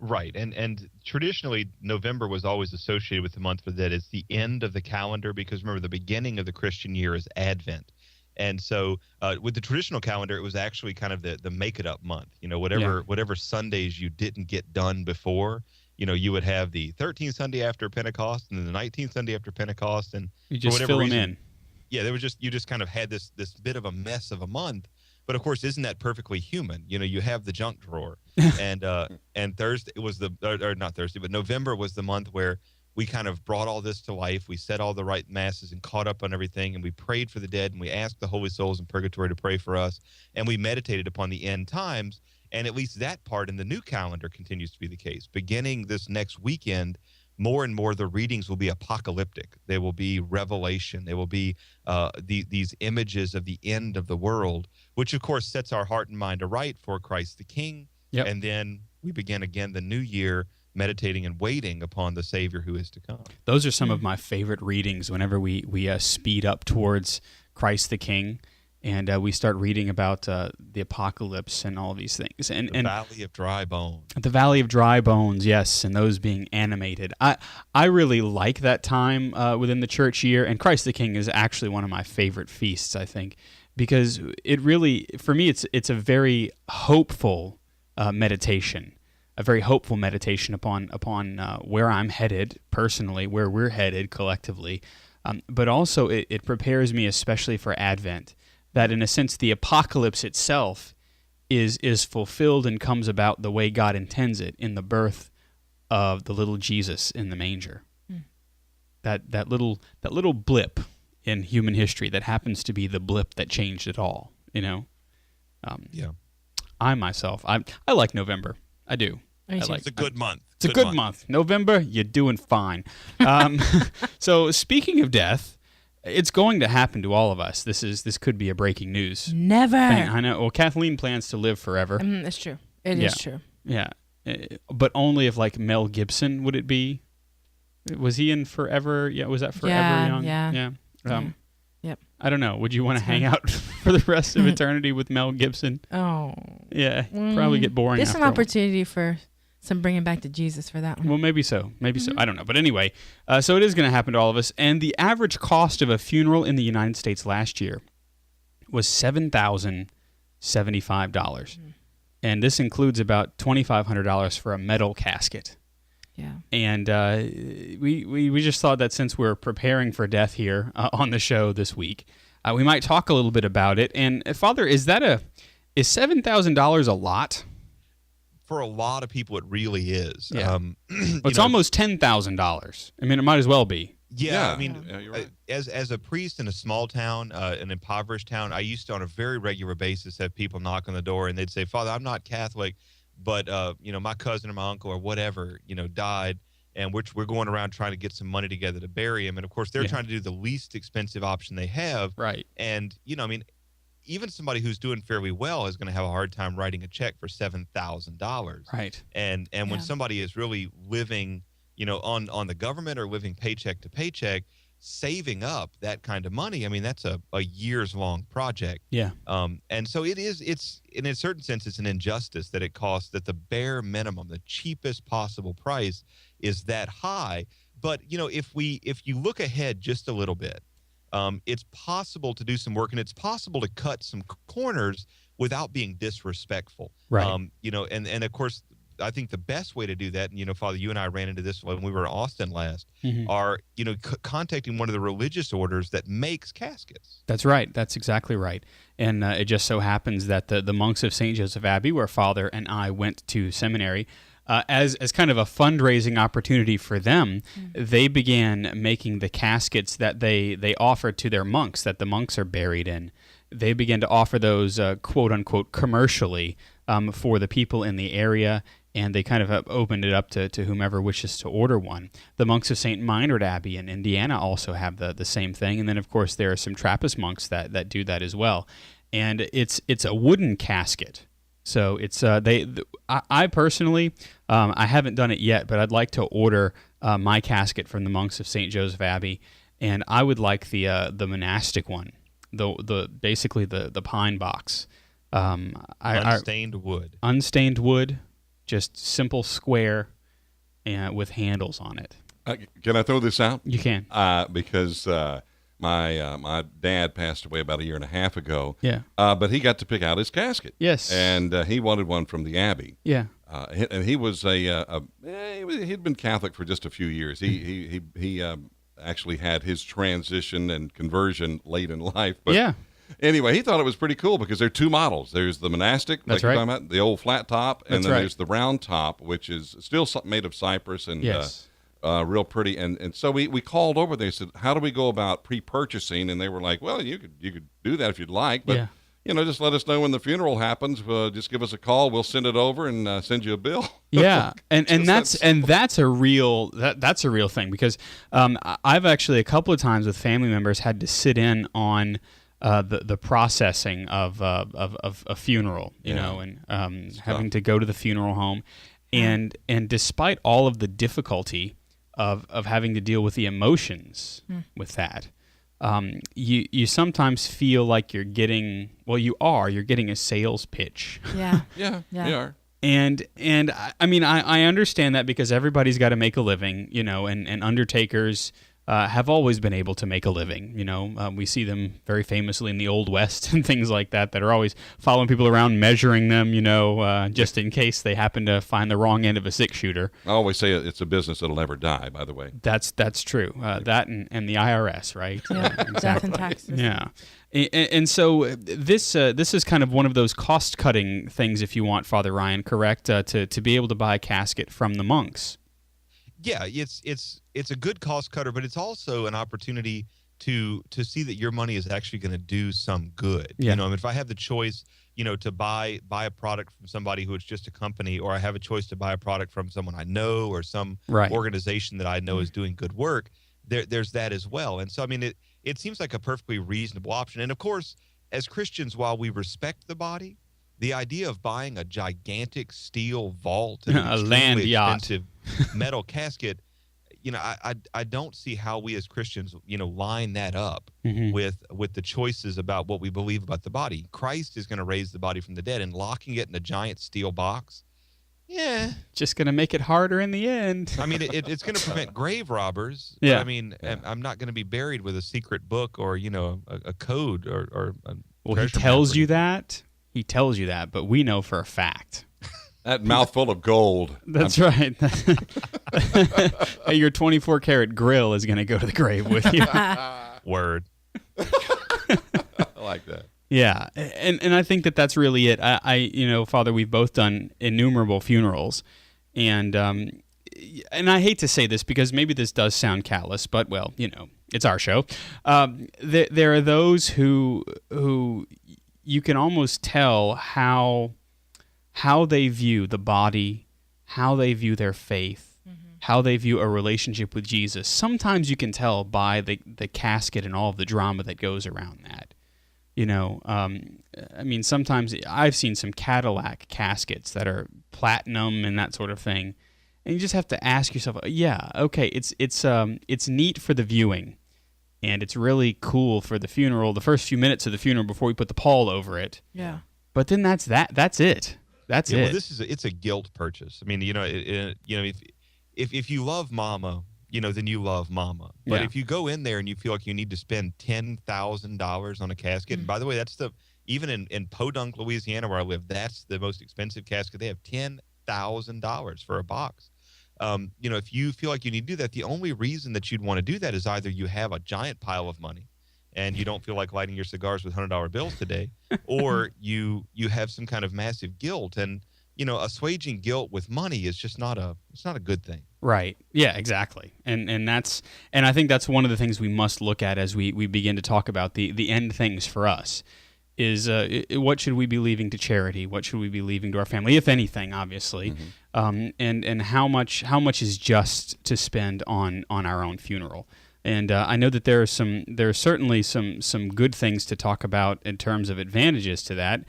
Right, and traditionally November was always associated with the month for that. It's the end of the calendar, because remember, the beginning of the Christian year is Advent. And so with the traditional calendar, it was actually kind of the make it up month. Whatever Sundays you didn't get done before, you would have the 13th Sunday after Pentecost and then the 19th Sunday after Pentecost, and you just fill them in. Yeah, you just kind of had this bit of a mess of a month. But of course, isn't that perfectly human? You have the junk drawer, and Thursday was or not Thursday, but November was the month where we kind of brought all this to life. We said all the right masses and caught up on everything, and we prayed for the dead, and we asked the holy souls in purgatory to pray for us, and we meditated upon the end times. And at least that part in the new calendar continues to be the case. Beginning this next weekend, more and more the readings will be apocalyptic. They will be revelation. They will be these images of the end of the world, which of course sets our heart and mind aright for Christ the King. Yep. And then we begin again the new year meditating and waiting upon the Savior who is to come. Those are some of my favorite readings whenever we speed up towards Christ the King. And we start reading about the apocalypse and all these things. And the Valley of Dry Bones. The Valley of Dry Bones, yes, and those being animated. I really like that time within the church year, and Christ the King is actually one of my favorite feasts, I think, because it really, for me, it's a very hopeful meditation, a very hopeful meditation upon where I'm headed personally, where we're headed collectively, but also it prepares me especially for Advent. That in a sense the apocalypse itself is fulfilled and comes about the way God intends it in the birth of the little Jesus in the manger. Mm. That little blip in human history that happens to be the blip that changed it all. Yeah. I myself, I like November. I do. It's a good month. It's a good month. November, you're doing fine. So speaking of death, it's going to happen to all of us. This could be a breaking news. Never. Thing. I know. Well, Kathleen plans to live forever. That's true. It is true. Yeah. But only if, like, Mel Gibson, would it be? Was he in Forever? Yeah, was that Forever Young? Yeah. Yep. I don't know. Would you want to hang out for the rest of eternity with Mel Gibson? Oh. Yeah. Probably get boring. There's an opportunity for some bringing back to Jesus for that one. Well, maybe so. I don't know. But anyway, so it is going to happen to all of us. And the average cost of a funeral in the United States last year was $7,075. Mm. And this includes about $2,500 for a metal casket. Yeah. And we just thought that since we're preparing for death here on the show this week, we might talk a little bit about it. And Father, is $7,000 a lot? For a lot of people, it really is. Yeah. It's almost $10,000. I mean, it might as well be. Yeah, I mean, you're right. As a priest in a small town, an impoverished town, I used to on a very regular basis have people knock on the door and they'd say, "Father, I'm not Catholic, but my cousin or my uncle or whatever, died, and we're going around trying to get some money together to bury him." And of course, they're trying to do the least expensive option they have. Right. And even somebody who's doing fairly well is going to have a hard time writing a check for $7,000. Right. And when somebody is really living, on the government or living paycheck to paycheck, saving up that kind of money, I mean, that's a years long project. Yeah. And so it's in a certain sense, it's an injustice that it costs that the bare minimum, the cheapest possible price is that high. But, if you look ahead just a little bit, it's possible to do some work, and it's possible to cut some corners without being disrespectful. Right. And of course, I think the best way to do that, and Father, you and I ran into this when we were in Austin last, are contacting one of the religious orders that makes caskets. That's right. That's exactly right. And it just so happens that the monks of St. Joseph Abbey, where Father and I went to seminary, as kind of a fundraising opportunity for them, they began making the caskets that they offer to their monks, that the monks are buried in. They began to offer those, quote unquote, commercially for the people in the area. and they kind of have opened it up to whomever wishes to order one. The monks of St. Meinrad Abbey in Indiana also have the same thing, and then of course there are some Trappist monks that do that as well. And it's a wooden casket. So it's I personally I haven't done it yet, but I'd like to order my casket from the monks of St. Joseph Abbey, and I would like the monastic one, basically the pine box. Unstained wood. Unstained wood, just simple square, and with handles on it. Can I throw this out? You can. Because my dad passed away about 1.5 years ago. Yeah. But he got to pick out his casket. Yes. And he wanted one from the Abbey. Yeah. And he was he'd been Catholic for just a few years. He actually had his transition and conversion late in life. But yeah. Anyway, he thought it was pretty cool because there are two models. There's the monastic, That's like right. you're talking about, the old flat top, and That's then right. there's the round top, which is still made of cypress and yes. real pretty. And so we called over there and said, how do we go about pre-purchasing? And they were like, well, you could do that if you'd like, but just let us know when the funeral happens. Just give us a call. We'll send it over and send you a bill. Yeah, and that's a real thing because I've actually a couple of times with family members had to sit in on the processing of a funeral, you know, and having to go to the funeral home, and despite all of the difficulty of having to deal with the emotions with that, you sometimes feel like you're getting a sales pitch. Yeah, you are. And I mean I understand that because everybody's got to make a living, you know, and undertakers have always been able to make a living. You know, we see them very famously in the Old West and things like that are always following people around, measuring them, you know, just in case they happen to find the wrong end of a 6-shooter. I always say it's a business that'll never die, by the way. That's true. That and the IRS, right? Yeah, exactly. death and taxes. Yeah. And so this is kind of one of those cost-cutting things, if you want, Father Ryan, correct? To be able to buy a casket from the monks. Yeah, it's a good cost cutter, but it's also an opportunity to see that your money is actually going to do some good. Yeah. You know, if I have the choice, you know, to buy a product from somebody who is just a company, or I have a choice to buy a product from someone I know or some organization that I know is doing good work, there's that as well. And so, I mean, it seems like a perfectly reasonable option. And of course, as Christians, while we respect the body, the idea of buying a gigantic steel vault and a land yacht, expensive metal casket, you know, I don't see how we as Christians, you know, line that up with the choices about what we believe about the body. Christ is going to raise the body from the dead, and locking it in a giant steel box, just going to make it harder in the end. I mean, it's going to prevent grave robbers. Yeah. But I mean, I'm not going to be buried with a secret book or, you know, a code or a he tells you that. He tells you that, but we know for a fact. That mouthful of gold. That's right. Your 24-karat grill is going to go to the grave with you. Word. I like that. Yeah, and I think that's really it. I you know, Father, we've both done innumerable funerals, and I hate to say this because maybe this does sound callous, but well, you know, it's our show. There are those who you can almost tell how they view the body, how they view their faith, how they view a relationship with Jesus. Sometimes you can tell by the casket and all of the drama that goes around that. You know, I mean, sometimes I've seen some Cadillac caskets that are platinum and that sort of thing, and you just have to ask yourself, yeah, okay, it's neat for the viewing, and it's really cool for the funeral, the first few minutes of the funeral before we put the pall over it. Yeah. But then that's it. That's it. Well, it's a guilt purchase. I mean, you know, if you love Mama, you know, then you love Mama. But if you go in there and you feel like you need to spend $10,000 on a casket, and by the way, that's even in Podunk, Louisiana, where I live, that's the most expensive casket. They have $10,000 for a box. You know, if you feel like you need to do that, the only reason that you'd want to do that is either you have a giant pile of money and you don't feel like lighting your cigars with $100 bills today, or you have some kind of massive guilt. And, you know, assuaging guilt with money is just not a good thing. Right. Yeah, exactly. And I think that's one of the things we must look at as we begin to talk about the end things for us. is what should we be leaving to charity? What should we be leaving to our family, if anything, obviously, and how much is just to spend on our own funeral. And I know that there are certainly some good things to talk about in terms of advantages to that.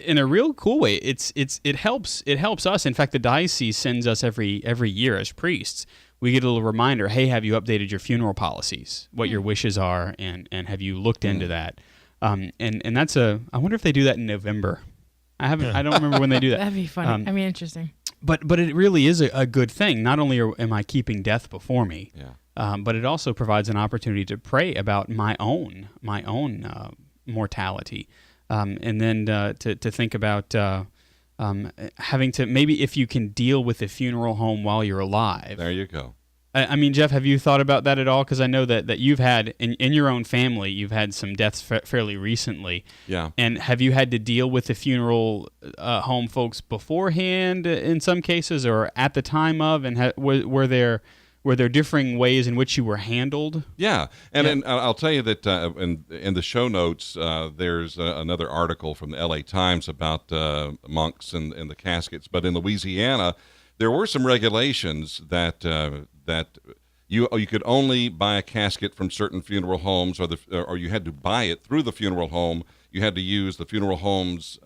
In a real cool way, it helps us. In fact, the diocese sends us every year as priests. We get a little reminder. Hey, have you updated your funeral policies? What your wishes are, and have you looked into that? And that's I wonder if they do that in November. I don't remember when they do that. That'd be funny. Interesting. But it really is a good thing. Not only am I keeping death before me, but it also provides an opportunity to pray about my own mortality, and then to think about having to, maybe if you can deal with the funeral home while you're alive. There you go. I mean, Jeff, have you thought about that at all? Because I know that you've had, in your own family, you've had some deaths fairly recently. Yeah. And have you had to deal with the funeral home folks beforehand in some cases, or at the time of? And were there differing ways in which you were handled? Yeah. And I'll tell you that in the show notes, there's another article from the LA Times about monks and the caskets. But in Louisiana, there were some regulations that you could only buy a casket from certain funeral homes, or you had to buy it through the funeral home. You had to use the funeral home's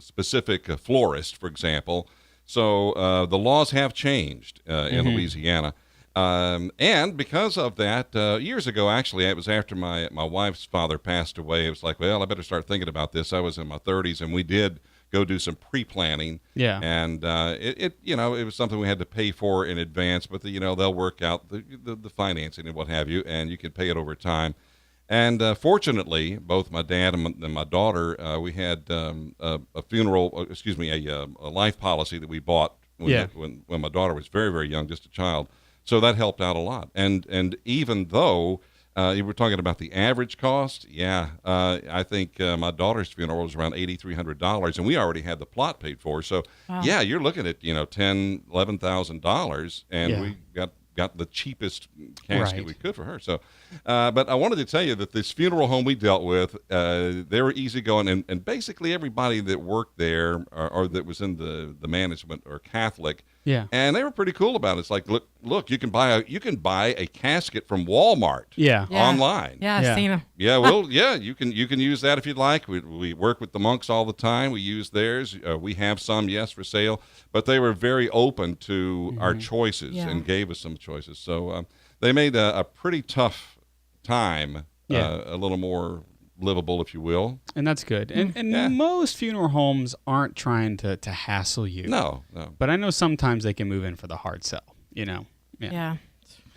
specific florist, for example. So the laws have changed in Louisiana. And because of that, years ago, actually, it was after my wife's father passed away. It was like, well, I better start thinking about this. I was in my 30s, and we did go do some pre-planning. Yeah. And it was something we had to pay for in advance, but they'll work out the financing and what have you, and you can pay it over time. And fortunately, both my dad and my daughter, we had a life policy that we bought when my daughter was very, very young, just a child. So that helped out a lot. And even though you were talking about the average cost, I think my daughter's funeral was around $8,300, and we already had the plot paid for. So you're looking at $10,000, $11,000, and we got the cheapest casket we could for her. So, but I wanted to tell you that this funeral home we dealt with, they were easygoing, and basically everybody that worked there or that was in the management are Catholic. Yeah. And they were pretty cool about it. It's like, look, you can buy a casket from Walmart. Online. Yeah, I've seen them. You can use that if you'd like. We work with the monks all the time. We use theirs. We have some, for sale. But they were very open to our choices and gave us some choices. So they made a pretty tough time a little more livable, if you will. And that's good. And most funeral homes aren't trying to hassle you. No. But I know sometimes they can move in for the hard sell, Yeah.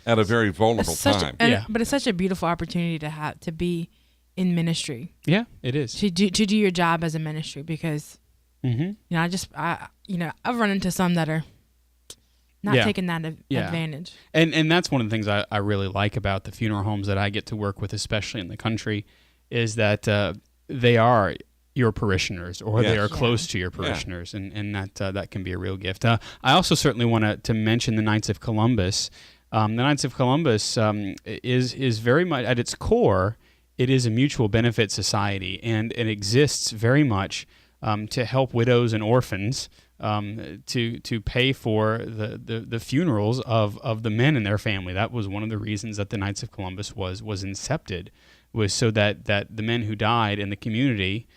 At a very vulnerable time. But it's such a beautiful opportunity to be in ministry. Yeah, it is. To do your job as a ministry, because I've run into some that are not taking that advantage. And that's one of the things I really like about the funeral homes that I get to work with, especially in the country, is that they are your parishioners, or they are close to your parishioners, and that can be a real gift. I also certainly want to mention the Knights of Columbus. The Knights of Columbus is very much, at its core, it is a mutual benefit society, and it exists very much to help widows and orphans, to pay for the funerals of the men in their family. That was one of the reasons that the Knights of Columbus was incepted, was so that the men who died in the community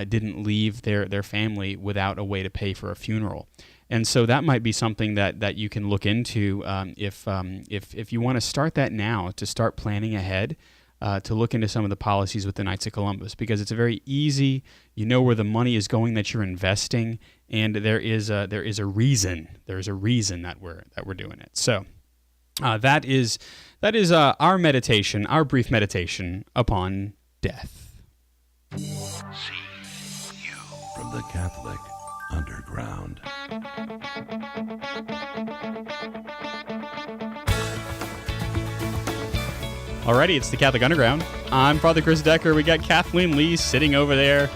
didn't leave their family without a way to pay for a funeral. And so that might be something that you can look into if you want to start that now, to start planning ahead, to look into some of the policies with the Knights of Columbus, because it's a very easy, where the money is going that you're investing, and there is a reason. There's a reason that we're doing it. So that is our meditation, our brief meditation upon death. From the Catholic Underground. Alrighty, it's the Catholic Underground. I'm Father Chris Decker. We got Kathleen Lee sitting over there.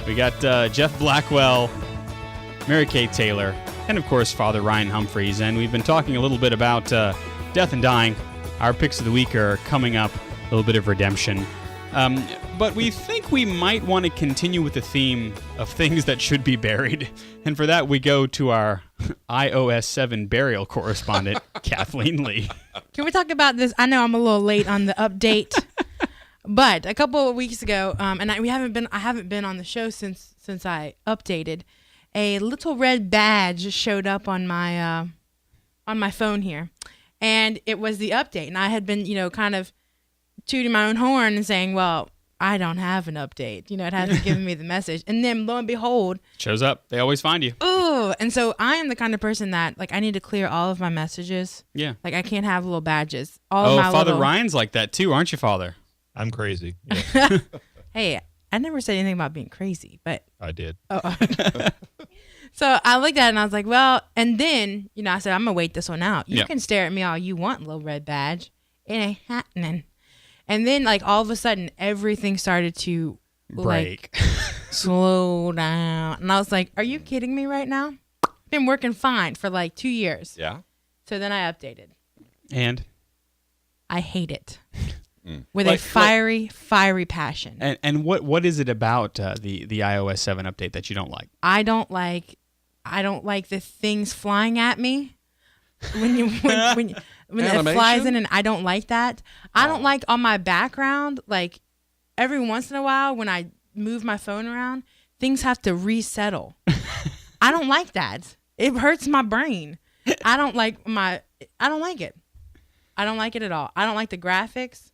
We got Jeff Blackwell, Mary Kay Taylor, and of course Father Ryan Humphreys. And we've been talking a little bit about death and dying. Our picks of the week are coming up, a little bit of redemption. But we think we might want to continue with the theme of things that should be buried. And for that, we go to our iOS 7 burial correspondent, Kathleen Lee. Can we talk about this? I know I'm a little late on the update, but a couple of weeks ago, and I haven't been on the show since I updated. A little red badge showed up on my phone here, and it was the update. And I had been, kind of tooting my own horn and saying, well, I don't have an update. It hasn't given me the message. And then lo and behold, shows up. They always find you. Oh, and so I am the kind of person that I need to clear all of my messages. Yeah. I can't have little badges. Father Ryan's like that too, aren't you, Father? I'm crazy. Yeah. Hey, I never said anything about being crazy, but I did. Oh. So I looked at it and I was like, well, and then, I said, I'm going to wait this one out. You can stare at me all you want, little red badge. It ain't happening. And then, all of a sudden, everything started to break, slow down. And I was like, are you kidding me right now? Been working fine for 2 years. Yeah. So then I updated. And? I hate it. With a fiery passion. And what is it about the iOS 7 update that you don't like? I don't like the things flying at me when it flies in, and I don't like that. I don't like on my background, every once in a while when I move my phone around, things have to resettle. I don't like that. It hurts my brain. I don't like it. I don't like it at all. I don't like the graphics.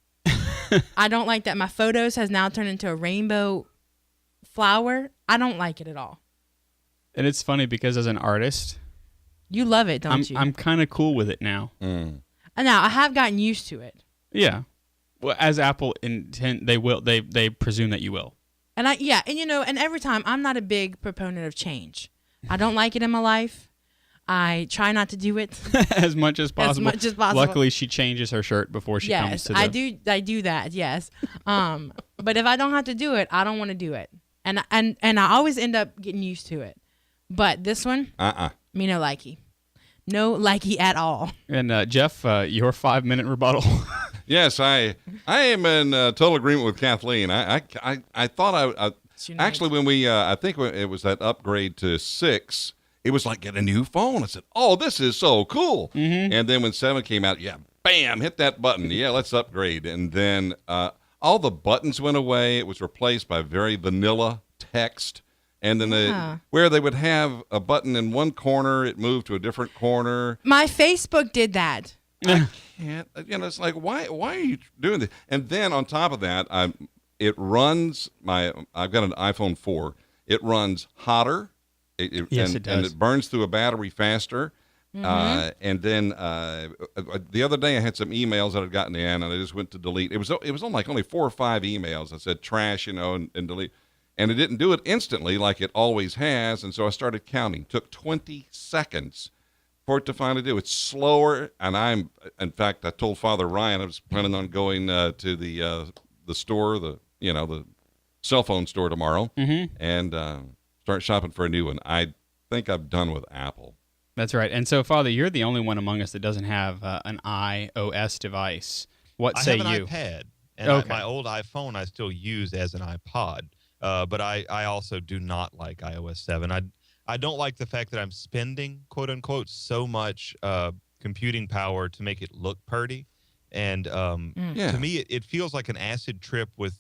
I don't like that my photos has now turned into a rainbow flower. I don't like it at all. And it's funny because as an artist, you love it, don't you? I'm kind of cool with it now. And now I have gotten used to it. Yeah. Well, as Apple intend, they presume that you will. And and every time I'm not a big proponent of change. I don't like it in my life. I try not to do it as much as possible. As much as possible. Luckily, she changes her shirt before she comes to the... Yes, I do that. Yes, but if I don't have to do it, I don't want to do it, and I always end up getting used to it. But this one, me no likey, at all. And Jeff, your 5-minute rebuttal. Yes, I am in total agreement with Kathleen. I thought I actually when we I think it was that upgrade to 6. It was like getting a new phone. I said, oh, this is so cool. Mm-hmm. And then when 7 came out, bam, hit that button. Yeah, let's upgrade. And then all the buttons went away. It was replaced by very vanilla text. And then where they would have a button in one corner, it moved to a different corner. My Facebook did that. I can't. It's like, why are you doing this? And then on top of that, it runs I've got an iPhone 4. It runs hotter. It does. And it burns through a battery faster. Mm-hmm. And then the other day I had some emails that I'd gotten in, and I just went to delete. It was only 4 or 5 emails. I said trash, and delete. And it didn't do it instantly like it always has, and so I started counting. Took 20 seconds for it to finally do. It's slower, and in fact, I told Father Ryan I was planning on going to the store, the cell phone store tomorrow, and start shopping for a new one. I think I'm done with Apple. That's right. And so, Father, you're the only one among us that doesn't have an iOS device. What say you? I have an iPad, and my old iPhone I still use as an iPod. But I also do not like iOS 7. I don't like the fact that I'm spending, quote unquote, so much computing power to make it look pretty. And to me, it feels like an acid trip with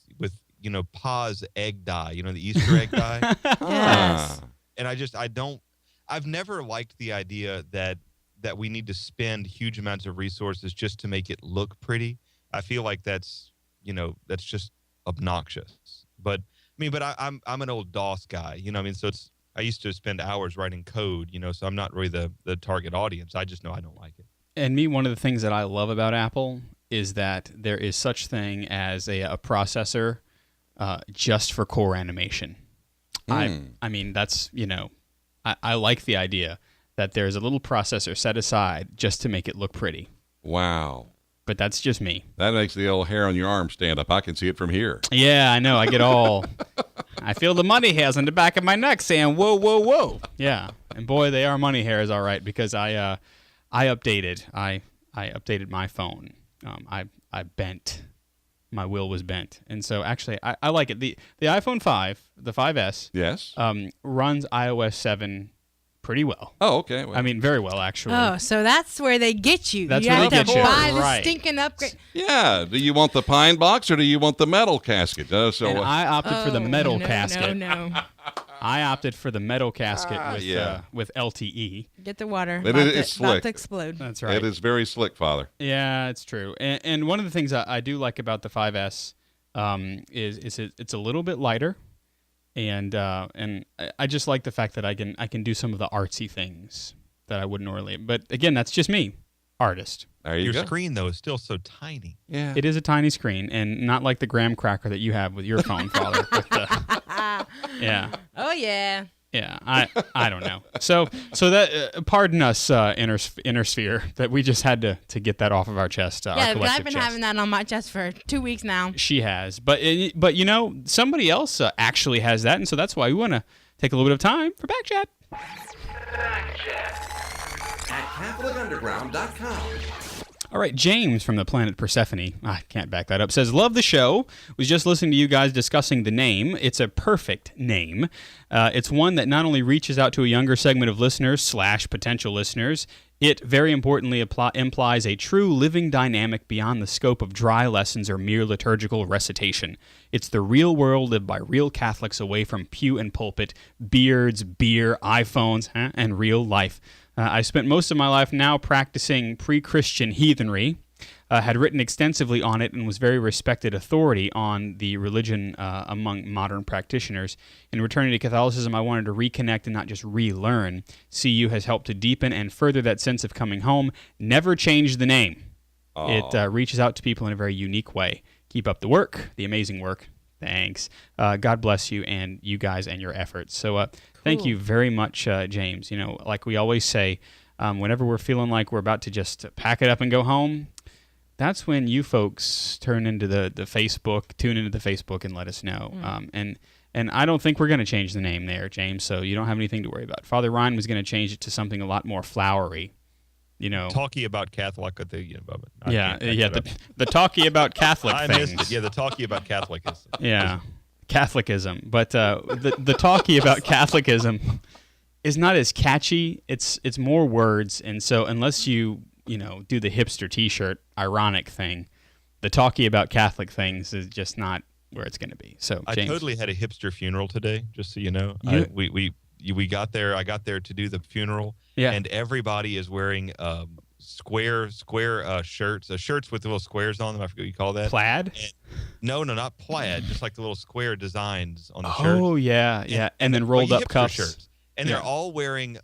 Pa's egg dye, the Easter egg dye. Yes. And I've never liked the idea that we need to spend huge amounts of resources just to make it look pretty. I feel like that's just obnoxious. But I'm an old DOS guy, so I used to spend hours writing code, so I'm not really the target audience. I just know I don't like it. And one of the things that I love about Apple is that there is such thing as a processor just for core animation. That's, I like the idea that there's a little processor set aside just to make it look pretty. Wow. But that's just me. That makes the old hair on your arm stand up. I can see it from here. Yeah, I know. I get all... I feel the money hairs on the back of my neck saying, whoa, whoa, whoa. Yeah. And boy, they are money hairs, all right, because I updated. I updated my phone. I bent my will was bent. And so actually, I like it. The iPhone 5, the 5S, yes, runs iOS 7 pretty well. Oh, okay. Well, I mean, very well, actually. Oh, so that's where they get you. That's you where have they to get you. buy the Right. stinking upgrade. Yeah. Do you want the pine box or do you want the metal casket? And I opted for the metal casket. No. I opted for the metal casket with LTE. Get the water. It's slick. About to explode. That's right. It is very slick, Father. Yeah, it's true. And one of the things I do like about the 5S is it's a little bit lighter. And I just like the fact that I can do some of the artsy things that I wouldn't normally. But again, that's just me, artist. There you Your go. screen though is still so tiny. Yeah, it is a tiny screen, and not like the graham cracker that you have with your phone, Father. Yeah. Oh yeah. Yeah, I don't know. So that pardon us, inner sphere, that we just had to get that off of our chest. Yeah, our but collective I've been chest. having that on my chest for 2 weeks now. She has, but you know, somebody else actually has that, and so that's why we want to take a little bit of time for back chat. At CatholicUnderground.com. All right, James from the planet Persephone, I can't back that up, says, love the show. Was just listening to you guys discussing the name. It's a perfect name. It's one that not only reaches out to a younger segment of listeners / potential listeners, it very importantly implies a true living dynamic beyond the scope of dry lessons or mere liturgical recitation. It's the real world lived by real Catholics away from pew and pulpit, beards, beer, iPhones, and real life. I spent most of my life now practicing pre-Christian heathenry, had written extensively on it, and was very respected authority on the religion among modern practitioners. In returning to Catholicism, I wanted to reconnect and not just relearn. CU has helped to deepen and further that sense of coming home. Never change the name. Oh. It reaches out to people in a very unique way. Keep up the work, the amazing work. Thanks. God bless you and you guys and your efforts. So thank you very much, James. You know, like we always say, whenever we're feeling like we're about to just pack it up and go home, that's when you folks tune into the Facebook and let us know. And I don't think we're going to change the name there, James, so you don't have anything to worry about. Father Ryan was going to change it to something a lot more flowery. You know, talkie about Catholic at the the talkie about Catholic I things. missed it. Yeah, the talkie about Catholicism. Yeah, Catholicism. But the talkie about Catholicism is not as catchy. It's more words, and so unless you do the hipster T-shirt ironic thing, the talkie about Catholic things is just not where it's going to be. So James. I totally had a hipster funeral today, just so you know. We got there. I got there to do the funeral. Yeah. And everybody is wearing square shirts, shirts with the little squares on them. I forget what you call that. Plaid? No, not plaid. Just like the little square designs on the shirts. Oh yeah. And then rolled up cuffs. Shirts. And they're all wearing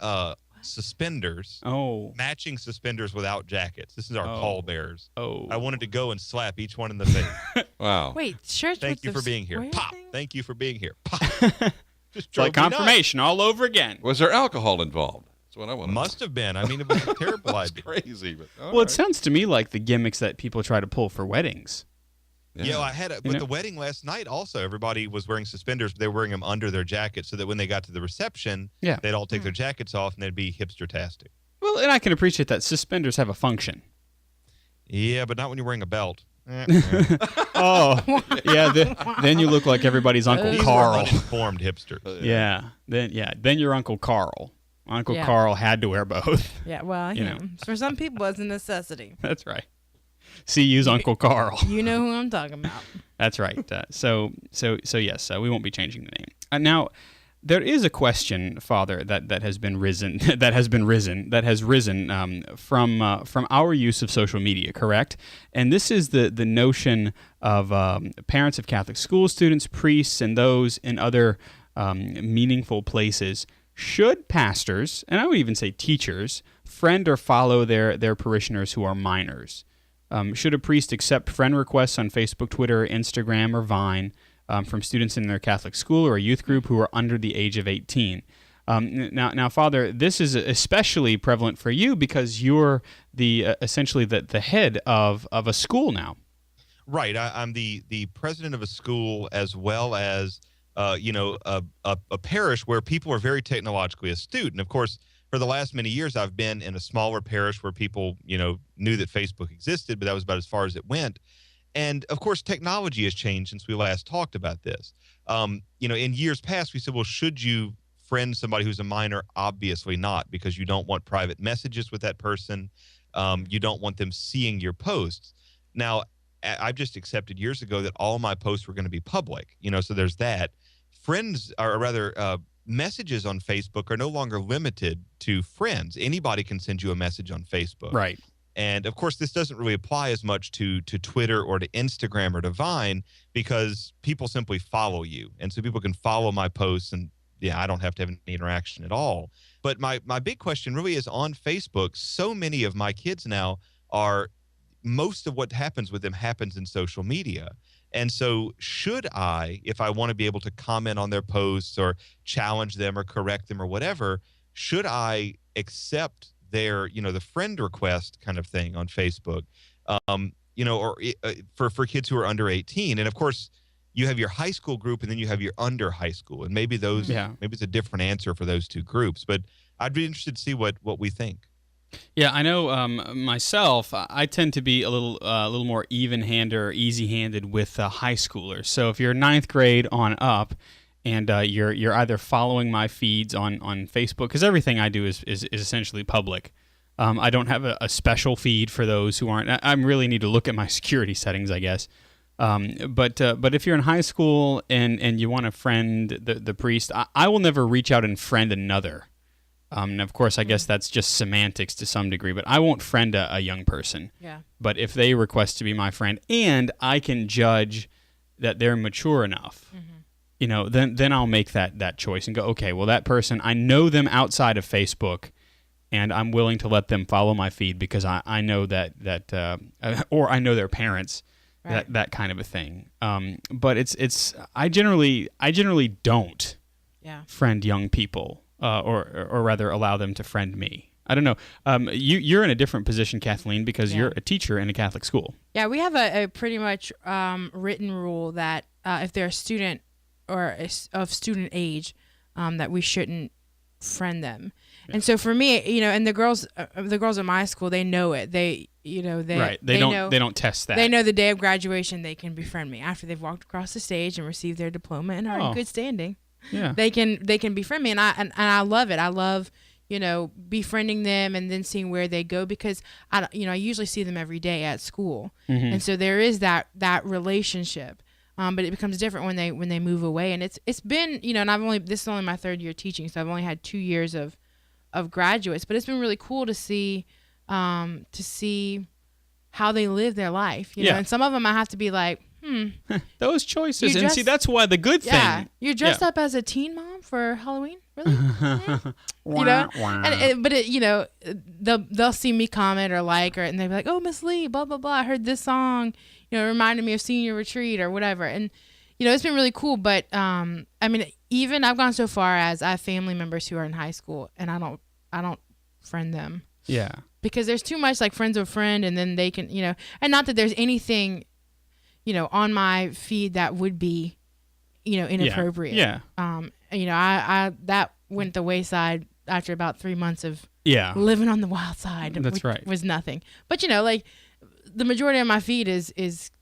suspenders. Oh. Matching suspenders without jackets. This is our pallbearers. Oh. I wanted to go and slap each one in the face. Wow. Wait, shirts. Thank you with for being here. square Pop. thing? Thank you for being here. Pop. It's like confirmation all over again. Was there alcohol involved? That's what I want. Must have been. I mean, it was a terrible idea. Crazy, but It sounds to me like the gimmicks that people try to pull for weddings. Yeah, I had the wedding last night also, everybody was wearing suspenders, but they were wearing them under their jackets so that when they got to the reception, they'd all take their jackets off and they'd be hipster-tastic. Well, and I can appreciate that suspenders have a function. Yeah, but not when you're wearing a belt. Oh, yeah. Then you look like everybody's Uncle These Carl. were uninformed hipsters. Then you're Uncle Carl. Uncle Yeah. Carl had to wear both. Yeah, well, You know. for some people, it's a necessity. That's right. CU's Uncle Carl. You know who I'm talking about. That's right. So yes, we won't be changing the name. Now, there is a question, Father, that has risen from our use of social media, correct? And this is the notion of parents of Catholic school students, priests, and those in other meaningful places. Should pastors, and I would even say teachers, friend or follow their parishioners who are minors? Should a priest accept friend requests on Facebook, Twitter, Instagram, or Vine from students in their Catholic school or a youth group who are under the age of 18? Now, Father, this is especially prevalent for you because you're essentially the head of a school now. Right. I'm the president of a school as well as a parish where people are very technologically astute. And of course, for the last many years, I've been in a smaller parish where people, knew that Facebook existed, but that was about as far as it went. And of course, technology has changed since we last talked about this. In years past, we said, well, should you friend somebody who's a minor? Obviously not, because you don't want private messages with that person. You don't want them seeing your posts. Now, I've just accepted years ago that all my posts were going to be public, so there's that. Messages on Facebook are no longer limited to friends. Anybody can send you a message on Facebook. Right. And of course, this doesn't really apply as much to Twitter or to Instagram or to Vine, because people simply follow you. And so people can follow my posts, and I don't have to have any interaction at all. But my big question really is on Facebook. So many of my kids now most of what happens with them happens in social media. And so should I, if I want to be able to comment on their posts or challenge them or correct them or whatever, should I accept their, the friend request kind of thing on Facebook, for kids who are under 18? And of course, you have your high school group and then you have your under high school. And maybe maybe it's a different answer for those two groups. But I'd be interested to see what we think. Yeah, I know myself, I tend to be a little more even-handed or easy-handed with high schoolers. So if you're ninth grade on up and you're either following my feeds on Facebook, because everything I do is essentially public. I don't have a special feed for those who aren't. I really need to look at my security settings, I guess. But if you're in high school and you want to friend the priest, I will never reach out and friend another. And of course, I guess that's just semantics to some degree, but I won't friend a young person. Yeah. But if they request to be my friend and I can judge that they're mature enough, then I'll make that choice and go, okay, well, that person, I know them outside of Facebook, and I'm willing to let them follow my feed because I know that or I know their parents, right. that kind of a thing. But it's I generally don't friend young people. Or rather allow them to friend me. I don't know. You're in a different position, Kathleen, because you're a teacher in a Catholic school. Yeah, we have a pretty much written rule that if they're a student or of student age, that we shouldn't friend them. Yeah. And so for me, and the girls at my school, they know it. They don't test that. They know the day of graduation they can befriend me after they've walked across the stage and received their diploma and are in good standing. Yeah, they can befriend me, and I love it. I love befriending them and then seeing where they go, because I usually see them every day at school, and so there is that relationship. But it becomes different when they move away, and it's been and this is only my third year teaching, so I've only had 2 years of graduates, but it's been really cool to see how they live their life. And some of them I have to be like, those choices. And see, that's why the good thing. You're dressed up as a teen mom for Halloween? Really? They'll see me comment or like, and they'll be like, oh, Miss Lee, blah, blah, blah. I heard this song, it reminded me of senior retreat or whatever. And, it's been really cool. But, even I've gone so far as I have family members who are in high school, and I don't friend them. Yeah. Because there's too much like friends of a friend, and then they can, and not that there's anything on my feed that would be, inappropriate. Yeah. I that went the wayside after about 3 months of living on the wild side. That's right. Was nothing. But like the majority of my feed is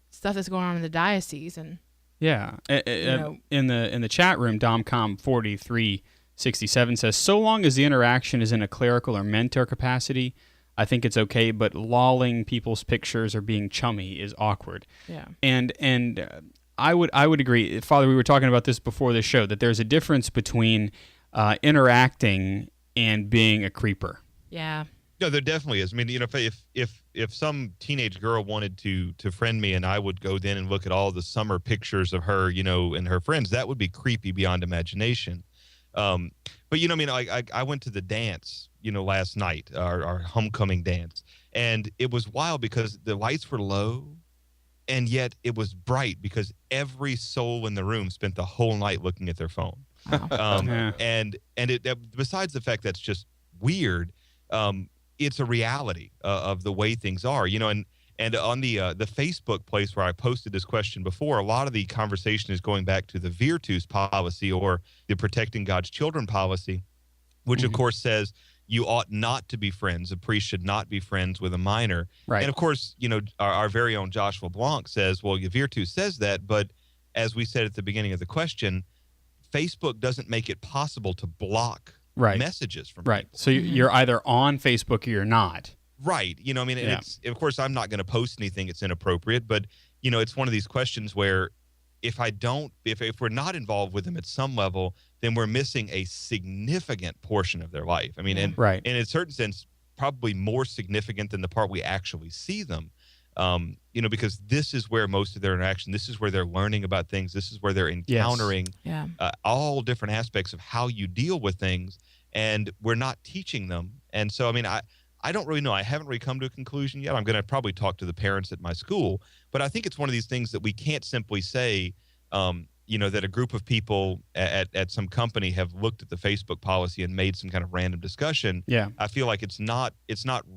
stuff that's going on in the diocese, and in the chat room, Domcom4367 says, so long as the interaction is in a clerical or mentor capacity, I think it's okay, but lolling people's pictures or being chummy is awkward. Yeah. And I would agree, Father. We were talking about this before the show, that there's a difference between interacting and being a creeper. Yeah. No, there definitely is. I mean, if some teenage girl wanted to friend me, and I would go then and look at all the summer pictures of her, and her friends, that would be creepy beyond imagination. But I went to the dance, last night, our homecoming dance, and it was wild because the lights were low, and yet it was bright because every soul in the room spent the whole night looking at their phone. Wow. And besides the fact that's just weird, it's a reality of the way things are, and on the Facebook place where I posted this question before, a lot of the conversation is going back to the Virtus policy, or the Protecting God's Children policy, which of course says, you ought not to be friends. A priest should not be friends with a minor. Right. And of course, our very own Joshua Blanc says, well, Virtu says that, but as we said at the beginning of the question, Facebook doesn't make it possible to block messages from people. So you're either on Facebook or you're not. Right. And it's, of course, I'm not going to post anything that's inappropriate, but, it's one of these questions where if we're not involved with them at some level, then we're missing a significant portion of their life. I mean, and in a certain sense, probably more significant than the part we actually see them. Because this is where most of their interaction, this is where they're learning about things. This is where they're encountering all different aspects of how you deal with things, and we're not teaching them. And so, I don't really know. I haven't really come to a conclusion yet. I'm going to probably talk to the parents at my school, but I think it's one of these things that we can't simply say, that a group of people at some company have looked at the Facebook policy and made some kind of random discussion. Yeah. I feel like it's not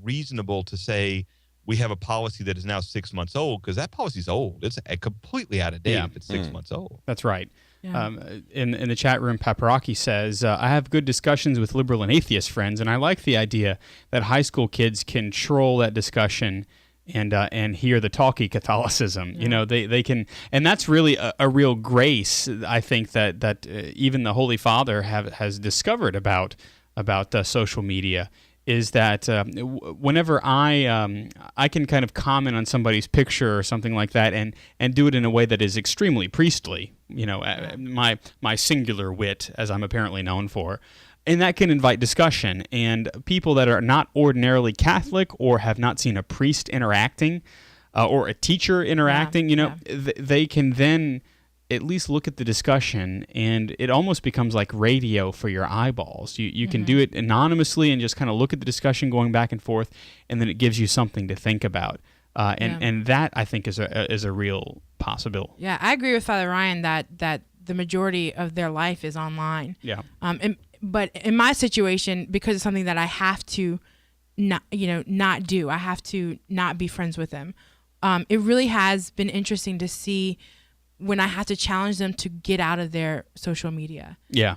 reasonable to say we have a policy that is now 6 months old, because that policy is old. It's completely out of date if it's 6 months old. That's right. Yeah. In the chat room, Paparaki says, I have good discussions with liberal and atheist friends, and I like the idea that high school kids can troll that discussion and hear the talky Catholicism. Yeah. They can, and that's really a real grace, I think, that even the Holy Father has discovered about social media, is that whenever I can kind of comment on somebody's picture or something like that and do it in a way that is extremely priestly, my singular wit, as I'm apparently known for, and that can invite discussion. And people that are not ordinarily Catholic or have not seen a priest interacting or a teacher interacting, they can then at least look at the discussion, and it almost becomes like radio for your eyeballs. You can do it anonymously and just kind of look at the discussion going back and forth, and then it gives you something to think about. And that, I think, is a real possibility. Yeah, I agree with Father Ryan that the majority of their life is online. Yeah. But in my situation, because it's something that I have to not do, I have to not be friends with them. It really has been interesting to see when I have to challenge them to get out of their social media. Yeah.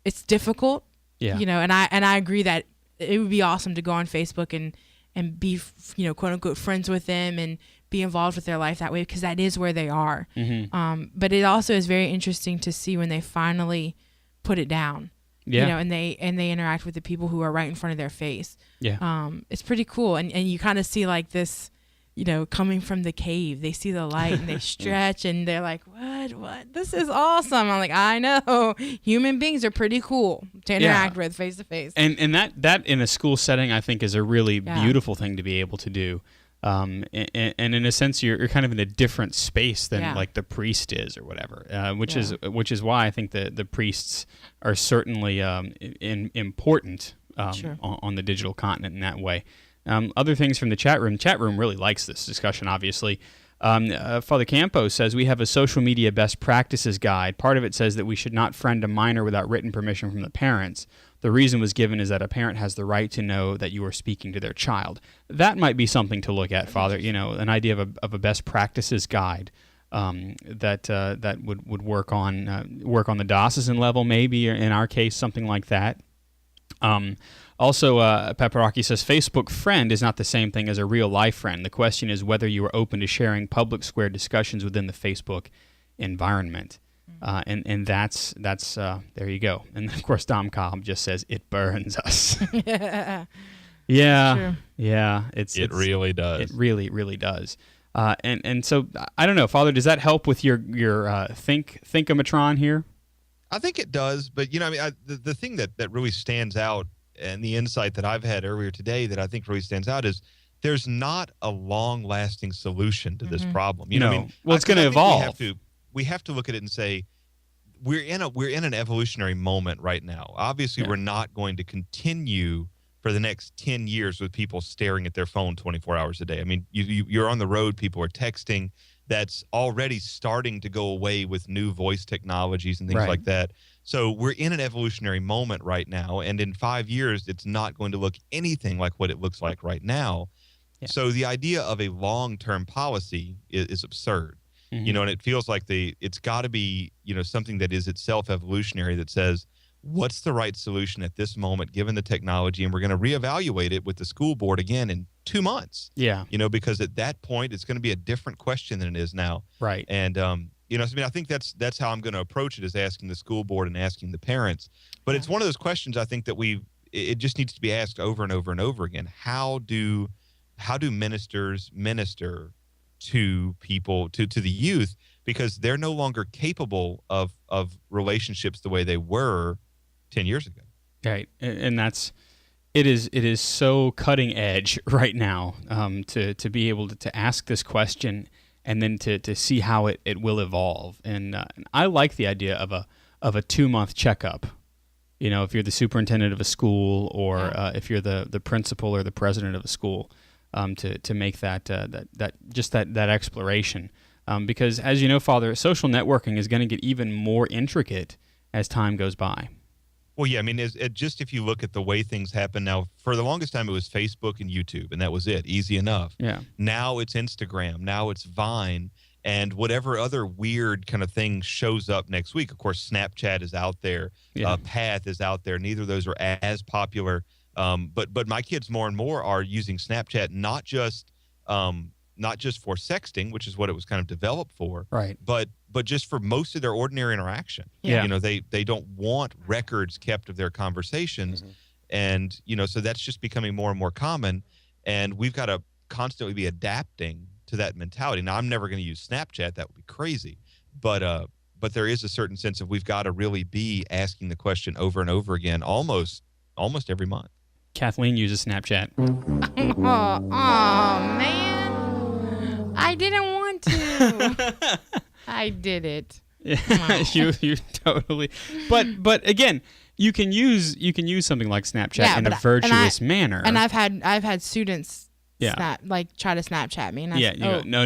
It's difficult. Yeah. And I agree that it would be awesome to go on Facebook and be, quote unquote, friends with them and be involved with their life that way, because that is where they are. Mm-hmm. But it also is very interesting to see when they finally put it down. Yeah. And they interact with the people who are right in front of their face. Yeah. It's pretty cool. And you kind of see like this, coming from the cave. They see the light and they stretch and they're like, what? This is awesome. I'm like, I know. Human beings are pretty cool to interact with face to face. And that in a school setting, I think, is a really beautiful thing to be able to do. And in a sense, you're kind of in a different space than like the priest is or whatever, which is why I think the priests are certainly important on the digital continent in that way. Other things from the chat room. The chat room really likes this discussion, obviously. Father Campo says, we have a social media best practices guide. Part of it says that we should not friend a minor without written permission from the parents. The reason was given is that a parent has the right to know that you are speaking to their child. That might be something to look at, Father, an idea of a best practices guide that would work on the diocesan level, maybe, or in our case, something like that. Also, Paparaki says, Facebook friend is not the same thing as a real-life friend. The question is whether you are open to sharing public square discussions within the Facebook environment. And that's there you go. And, of course, Dom Cobb just says, it burns us. Yeah. True. Yeah. It really does. It really, really does. And so, I don't know, Father, does that help with your think-o-matron here? I think it does, but the thing that really stands out, and the insight that I've had earlier today that I think really stands out, is there's not a long-lasting solution to this problem. Well, it's going to evolve. We have to look at it and say we're in an evolutionary moment right now. Obviously, we're not going to continue for the next 10 years with people staring at their phone 24 hours a day. I mean, you're on the road, people are texting. That's already starting to go away with new voice technologies and things like that. So we're in an evolutionary moment right now, and in 5 years, it's not going to look anything like what it looks like right now. Yeah. So the idea of a long-term policy is absurd, and it feels like it's got to be, something that is itself evolutionary, that says, what's the right solution at this moment, given the technology, and we're going to reevaluate it with the school board again in 2 months. Yeah. Because at that point, it's going to be a different question than it is now. Right. And, I think that's how I'm going to approach it, is asking the school board and asking the parents. But it's one of those questions I think that it just needs to be asked over and over and over again. How do ministers minister to people, to the youth, because they're no longer capable of relationships the way they were 10 years ago. Right. And it is so cutting edge right now to be able to ask this question and then to see how it will evolve. And I like the idea of a 2-month checkup. If you're the superintendent of a school, or if you're the principal or the president of a school, to make that exploration. Because as you know, Father, social networking is going to get even more intricate as time goes by. Well, yeah, I mean, just if you look at the way things happen now, for the longest time it was Facebook and YouTube, and that was it, easy enough. Yeah. Now it's Instagram, now it's Vine, and whatever other weird kind of thing shows up next week. Of course, Snapchat is out there, Path is out there. Neither of those are as popular, but my kids more and more are using Snapchat not just for sexting, which is what it was kind of developed for, right? But just for most of their ordinary interaction. Yeah. They don't want records kept of their conversations, and so that's just becoming more and more common, and we've got to constantly be adapting to that mentality. Now, I'm never going to use Snapchat; that would be crazy, but there is a certain sense of we've got to really be asking the question over and over again, almost every month. Kathleen uses Snapchat. Oh man, I didn't want to. I did it. Yeah, you totally. But again, you can use something like Snapchat in a virtuous manner. And I've had students try to Snapchat me. And no.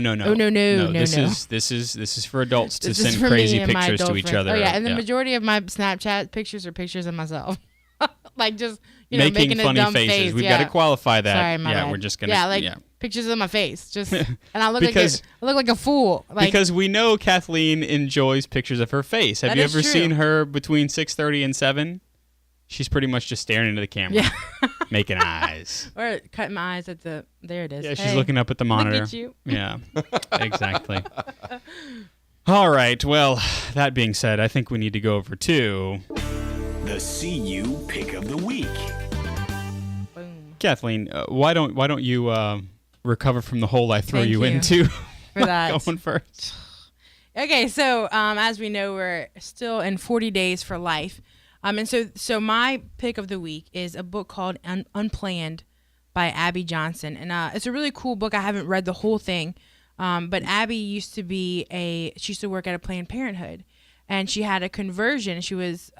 This is for adults to send crazy pictures to each other. Oh yeah, and the majority of my Snapchat pictures are pictures of myself. Like just making funny a dumb faces. face. We've got to qualify that. Sorry, my bad. We're just gonna pictures of my face. Just and I look like a fool. Because we know Kathleen enjoys pictures of her face. Have you ever seen her between 6:30 and 7? She's pretty much just staring into the camera, making eyes, or cutting my eyes at there it is. Yeah, she's looking up at the monitor. Look at you. Yeah, exactly. All right. Well, that being said, I think we need to go over to the CU Pick of the Week. Boom. Kathleen, why don't you recover from the hole I throw you into for that? Going first. Okay, so as we know, we're still in 40 Days for Life, and so my pick of the week is a book called Unplanned by Abby Johnson, and it's a really cool book. I haven't read the whole thing, but Abby used to work at a Planned Parenthood, and she had a conversion. She was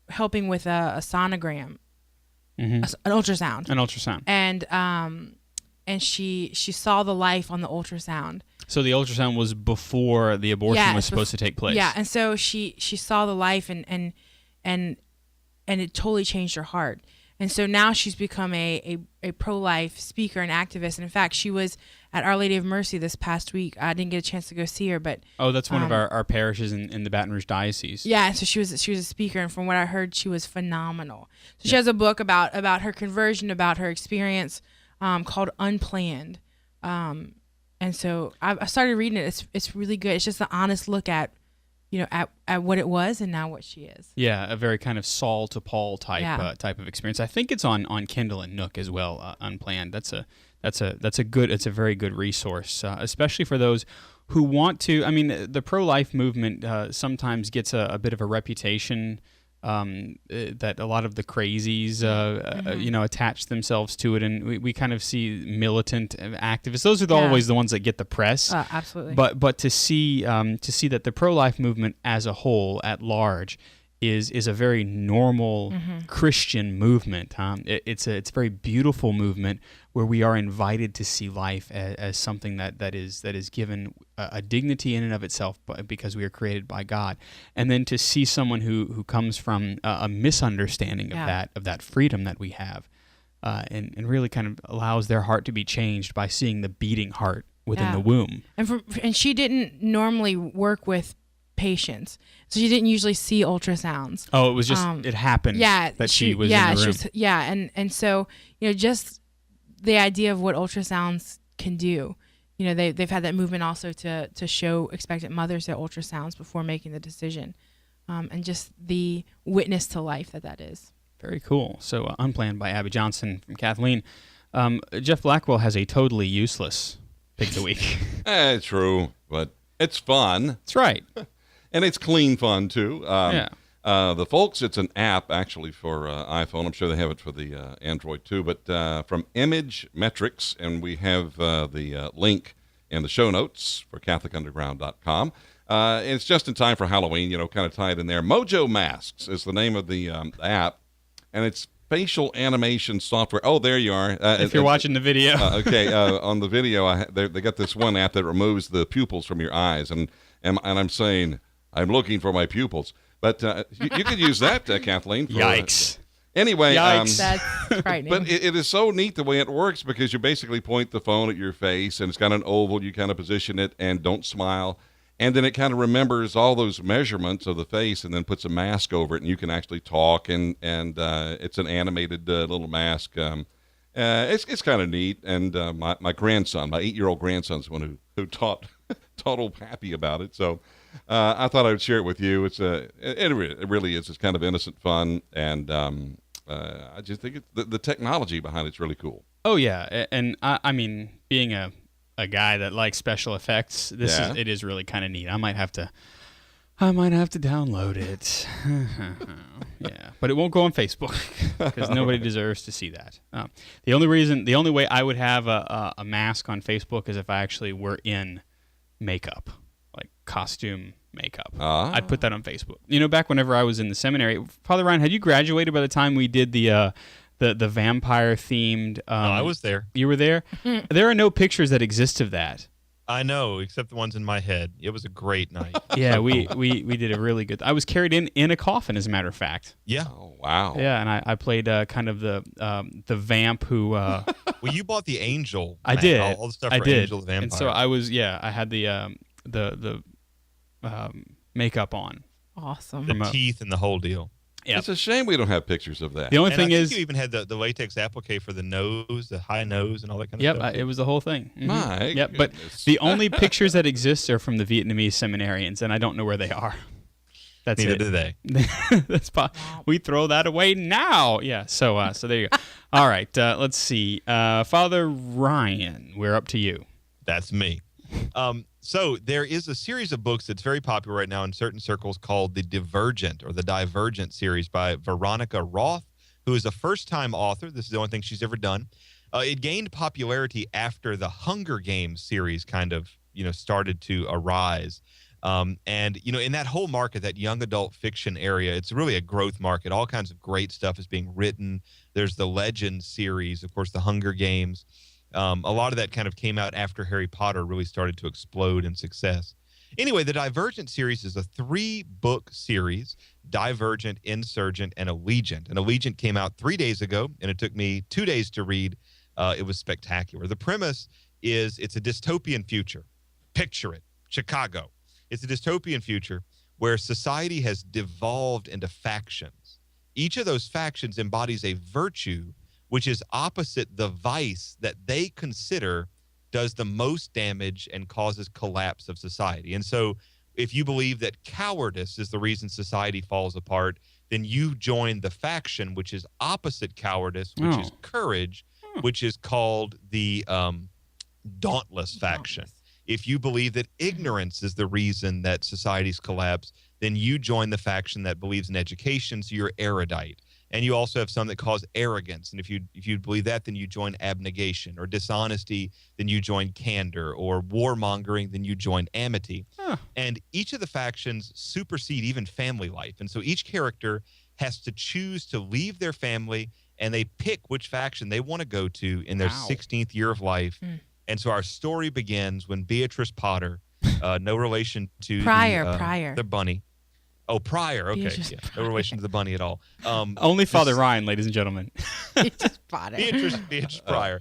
helping with a sonogram, an ultrasound. And she saw the life on the ultrasound. So the ultrasound was before the abortion was supposed to take place. Yeah, and so she saw the life and it totally changed her heart. And so now she's become a pro-life speaker and activist. And in fact, she was at Our Lady of Mercy this past week. I didn't get a chance to go see her, but that's one of our parishes in the Baton Rouge diocese. Yeah, so she was a speaker, and from what I heard, she was phenomenal. So she has a book about her conversion, about her experience, called Unplanned. And so I started reading it. It's really good. It's just an honest look at what it was and now what she is. Yeah, a very kind of Saul to Paul type of experience. I think it's on Kindle and Nook as well. Unplanned. It's a very good resource, especially for those who want to. I mean, the pro-life movement sometimes gets a bit of a reputation that a lot of the crazies, attach themselves to it, and we kind of see militant activists. Those are always the ones that get the press. Absolutely. But to see that the pro-life movement as a whole, at large, is a very normal Christian movement. It's a very beautiful movement where we are invited to see life as something that is given a dignity in and of itself because we are created by God, and then to see someone who comes from a misunderstanding of that freedom that we have, and really kind of allows their heart to be changed by seeing the beating heart within the womb. And she didn't normally work with patients, so she didn't usually see ultrasounds. Oh, it was just it happened. That she was in the room. And so just the idea of what ultrasounds can do. They've had that movement also to show expectant mothers their ultrasounds before making the decision, and just the witness to life that is. Very cool. So Unplanned by Abby Johnson from Kathleen. Jeff Blackwell has a totally useless pick of the week. True, but it's fun. That's right. And it's clean fun, too. Yeah. The folks, it's an app actually for iPhone. I'm sure they have it for the Android too. But from Image Metrics, and we have the link in the show notes for CatholicUnderground.com. It's just in time for Halloween, kind of tied in there. Mojo Masks is the name of the app, and it's facial animation software. Oh, there you are. If you're watching the video. Okay, on the video, they got this one app that removes the pupils from your eyes, and I'm saying, I'm looking for my pupils. But you could use that, Kathleen. Yikes. Anyway. Yikes. That's frightening. But it is so neat the way it works, because you basically point the phone at your face, and it's got an oval. You kind of position it and don't smile. And then it kind of remembers all those measurements of the face and then puts a mask over it, and you can actually talk, and it's an animated little mask. It's kind of neat. And my grandson, my 8-year-old grandson's the one who taught old Pappy about it. So I thought I would share it with you. It really is. It's kind of innocent fun, and I just think the technology behind it's really cool. Oh yeah, and I mean, being a guy that likes special effects, it is really kind of neat. I might have to download it. Yeah, but it won't go on Facebook because nobody deserves to see that. The only way I would have a mask on Facebook is if I actually were in makeup, like costume makeup. I'd put that on Facebook. Back whenever I was in the seminary, Father Ryan, had you graduated by the time we did the vampire themed? No, I was there. You were there? There are no pictures that exist of that. I know, except the ones in my head. It was a great night. Yeah, we did a really good. I was carried in a coffin, as a matter of fact. Yeah. Oh wow. Yeah, and I played kind of the vamp who. Well, you bought the angel. I did. All the stuff for Angel the Vampire. And so I had the makeup on. Awesome. The teeth and the whole deal. Yep. It's a shame we don't have pictures of that. The only and thing I is, think you even had the latex applique for the nose, the high nose, and all that kind of stuff. It was the whole thing. Mm-hmm. My yep, goodness. But the only pictures that exist are from the Vietnamese seminarians, and I don't know where they are. That's Neither it. do they. We throw that away now. Yeah. So there you go. All right. Let's see. Father Ryan, we're up to you. That's me. So there is a series of books that's very popular right now in certain circles called the Divergent or the Divergent series by Veronica Roth, who is a first-time author. This is the only thing she's ever done. It gained popularity after the Hunger Games series kind of, started to arise. And, in that whole market, that young adult fiction area, it's really a growth market. All kinds of great stuff is being written. There's the Legends series, of course, the Hunger Games. A lot of that kind of came out after Harry Potter really started to explode in success. Anyway, the Divergent series is a 3-book series: Divergent, Insurgent, and Allegiant. And Allegiant came out 3 days ago, and it took me 2 days to read. It was spectacular. The premise is it's a dystopian future. Picture it, Chicago. It's a dystopian future where society has devolved into factions. Each of those factions embodies a virtue which is opposite the vice that they consider does the most damage and causes collapse of society. And so if you believe that cowardice is the reason society falls apart, then you join the faction which is opposite cowardice, which is courage, which is called the Dauntless faction. If you believe that ignorance is the reason that societies collapse, then you join the faction that believes in education, so you're erudite. And you also have some that cause arrogance. And if you believe that, then you join abnegation. Or dishonesty, then you join candor. Or warmongering, then you join amity. And each of the factions supersede even family life. And so each character has to choose to leave their family, and they pick which faction they want to go to in their 16th year of life. And so our story begins when Beatrice Potter, no relation to Pryor. the bunny. Oh, Pryor. Okay. Yeah. No relation to the bunny at all. Only Father Ryan, ladies and gentlemen. Beatrice Pryor,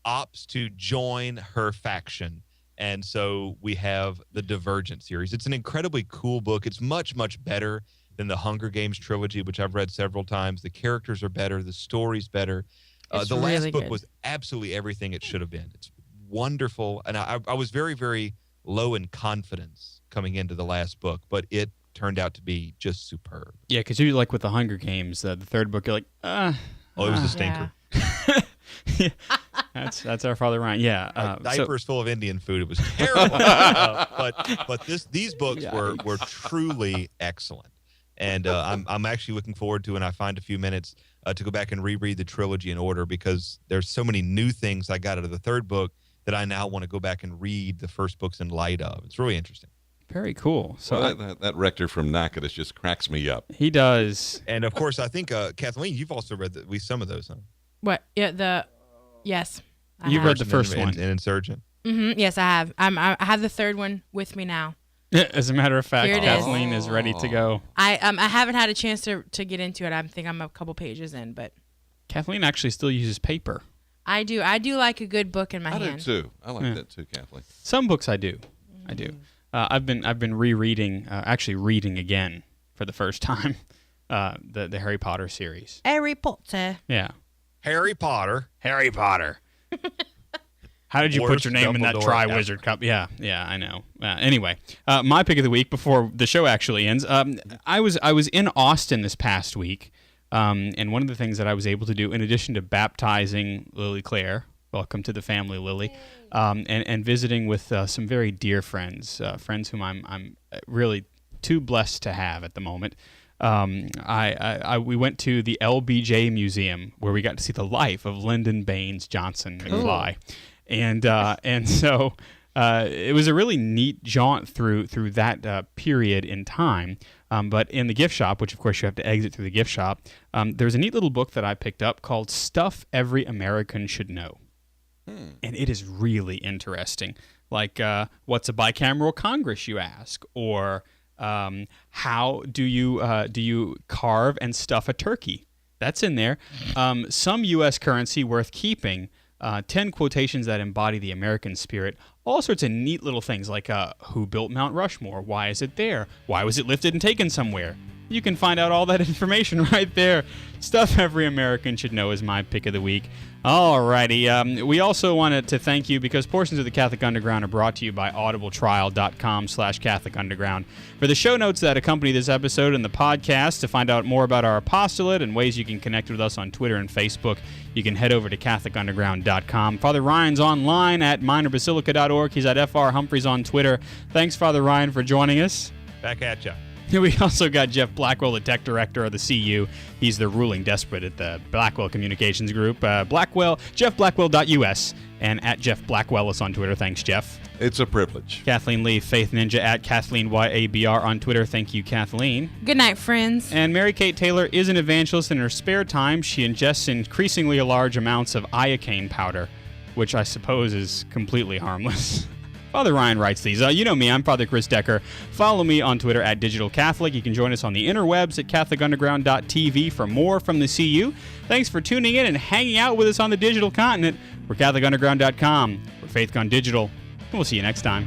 opts to join her faction. And so we have the Divergent series. It's an incredibly cool book. It's much, much better than the Hunger Games trilogy, which I've read several times. The characters are better. The story's better. The last book was absolutely everything it should have been. It's wonderful. And I was very, very low in confidence coming into the last book, but it turned out to be just superb. Yeah, because you like with the Hunger Games, the third book, you're like, it was a stinker. Yeah. That's our Father Ryan. Yeah, diapers full of Indian food. It was terrible. But these books were truly excellent, and I'm actually looking forward to when I find a few minutes to go back and reread the trilogy in order, because there's so many new things I got out of the third book that I now want to go back and read the first books in light of. It's really interesting. Very cool. So that rector from Natchitoches just cracks me up. He does. And of course, I think Kathleen, you've also read at least some of those, huh? What? Yeah. Yes. You've read the first one. And Insurgent. Mm-hmm. Yes, I have. I have the third one with me now. As a matter of fact, Kathleen is ready to go. I haven't had a chance to get into it. I think I'm a couple pages in, but Kathleen actually still uses paper. I do like a good book in my hand. I do too. I like that too, Kathleen. Some books I do. I do. I've been rereading, actually reading again for the first time, the Harry Potter series. Harry Potter. Yeah. Harry Potter. How did you put your name in that Tri-Wizard Cup? Yeah, I know. Anyway, my pick of the week before the show actually ends. I was in Austin this past week, and one of the things that I was able to do, in addition to baptizing Lily Claire, welcome to the family, Lily, and visiting with some very dear friends, friends whom I'm really too blessed to have at the moment. We went to the LBJ Museum, where we got to see the life of Lyndon Baines Johnson McFly, and so it was a really neat jaunt through that period in time. But in the gift shop, which of course you have to exit through the gift shop, there's a neat little book that I picked up called "Stuff Every American Should Know," and it is really interesting. Like, what's a bicameral Congress, you ask, or how do you carve and stuff a turkey? That's in there. Some U.S. currency worth keeping. 10 quotations that embody the American spirit. All sorts of neat little things like who built Mount Rushmore? Why is it there? Why was it lifted and taken somewhere? You can find out all that information right there. Stuff every American should know is my pick of the week. Alrighty. We also wanted to thank you because portions of the Catholic Underground are brought to you by audibletrial.com/Catholic Underground. For the show notes that accompany this episode and the podcast, to find out more about our apostolate and ways you can connect with us on Twitter and Facebook, you can head over to CatholicUnderground.com. Father Ryan's online at minorbasilica.org. He's at FR Humphreys on Twitter. Thanks, Father Ryan, for joining us. Back at ya. We also got Jeff Blackwell, the tech director of the CU. He's the ruling desperate at the Blackwell Communications Group. JeffBlackwell.us, and at Jeff Blackwell is on Twitter. Thanks, Jeff. It's a privilege. Kathleen Lee, Faith Ninja, at Kathleen YABR on Twitter. Thank you, Kathleen. Good night, friends. And Mary Kate Taylor is an evangelist. In her spare time, she ingests increasingly large amounts of iocane powder, which I suppose is completely harmless. Father Ryan writes these. You know me, I'm Father Chris Decker. Follow me on Twitter at Digital Catholic. You can join us on the interwebs at CatholicUnderground.tv for more from the CU. Thanks for tuning in and hanging out with us on the digital continent. We're CatholicUnderground.com. We're Faith Gone Digital. And we'll see you next time.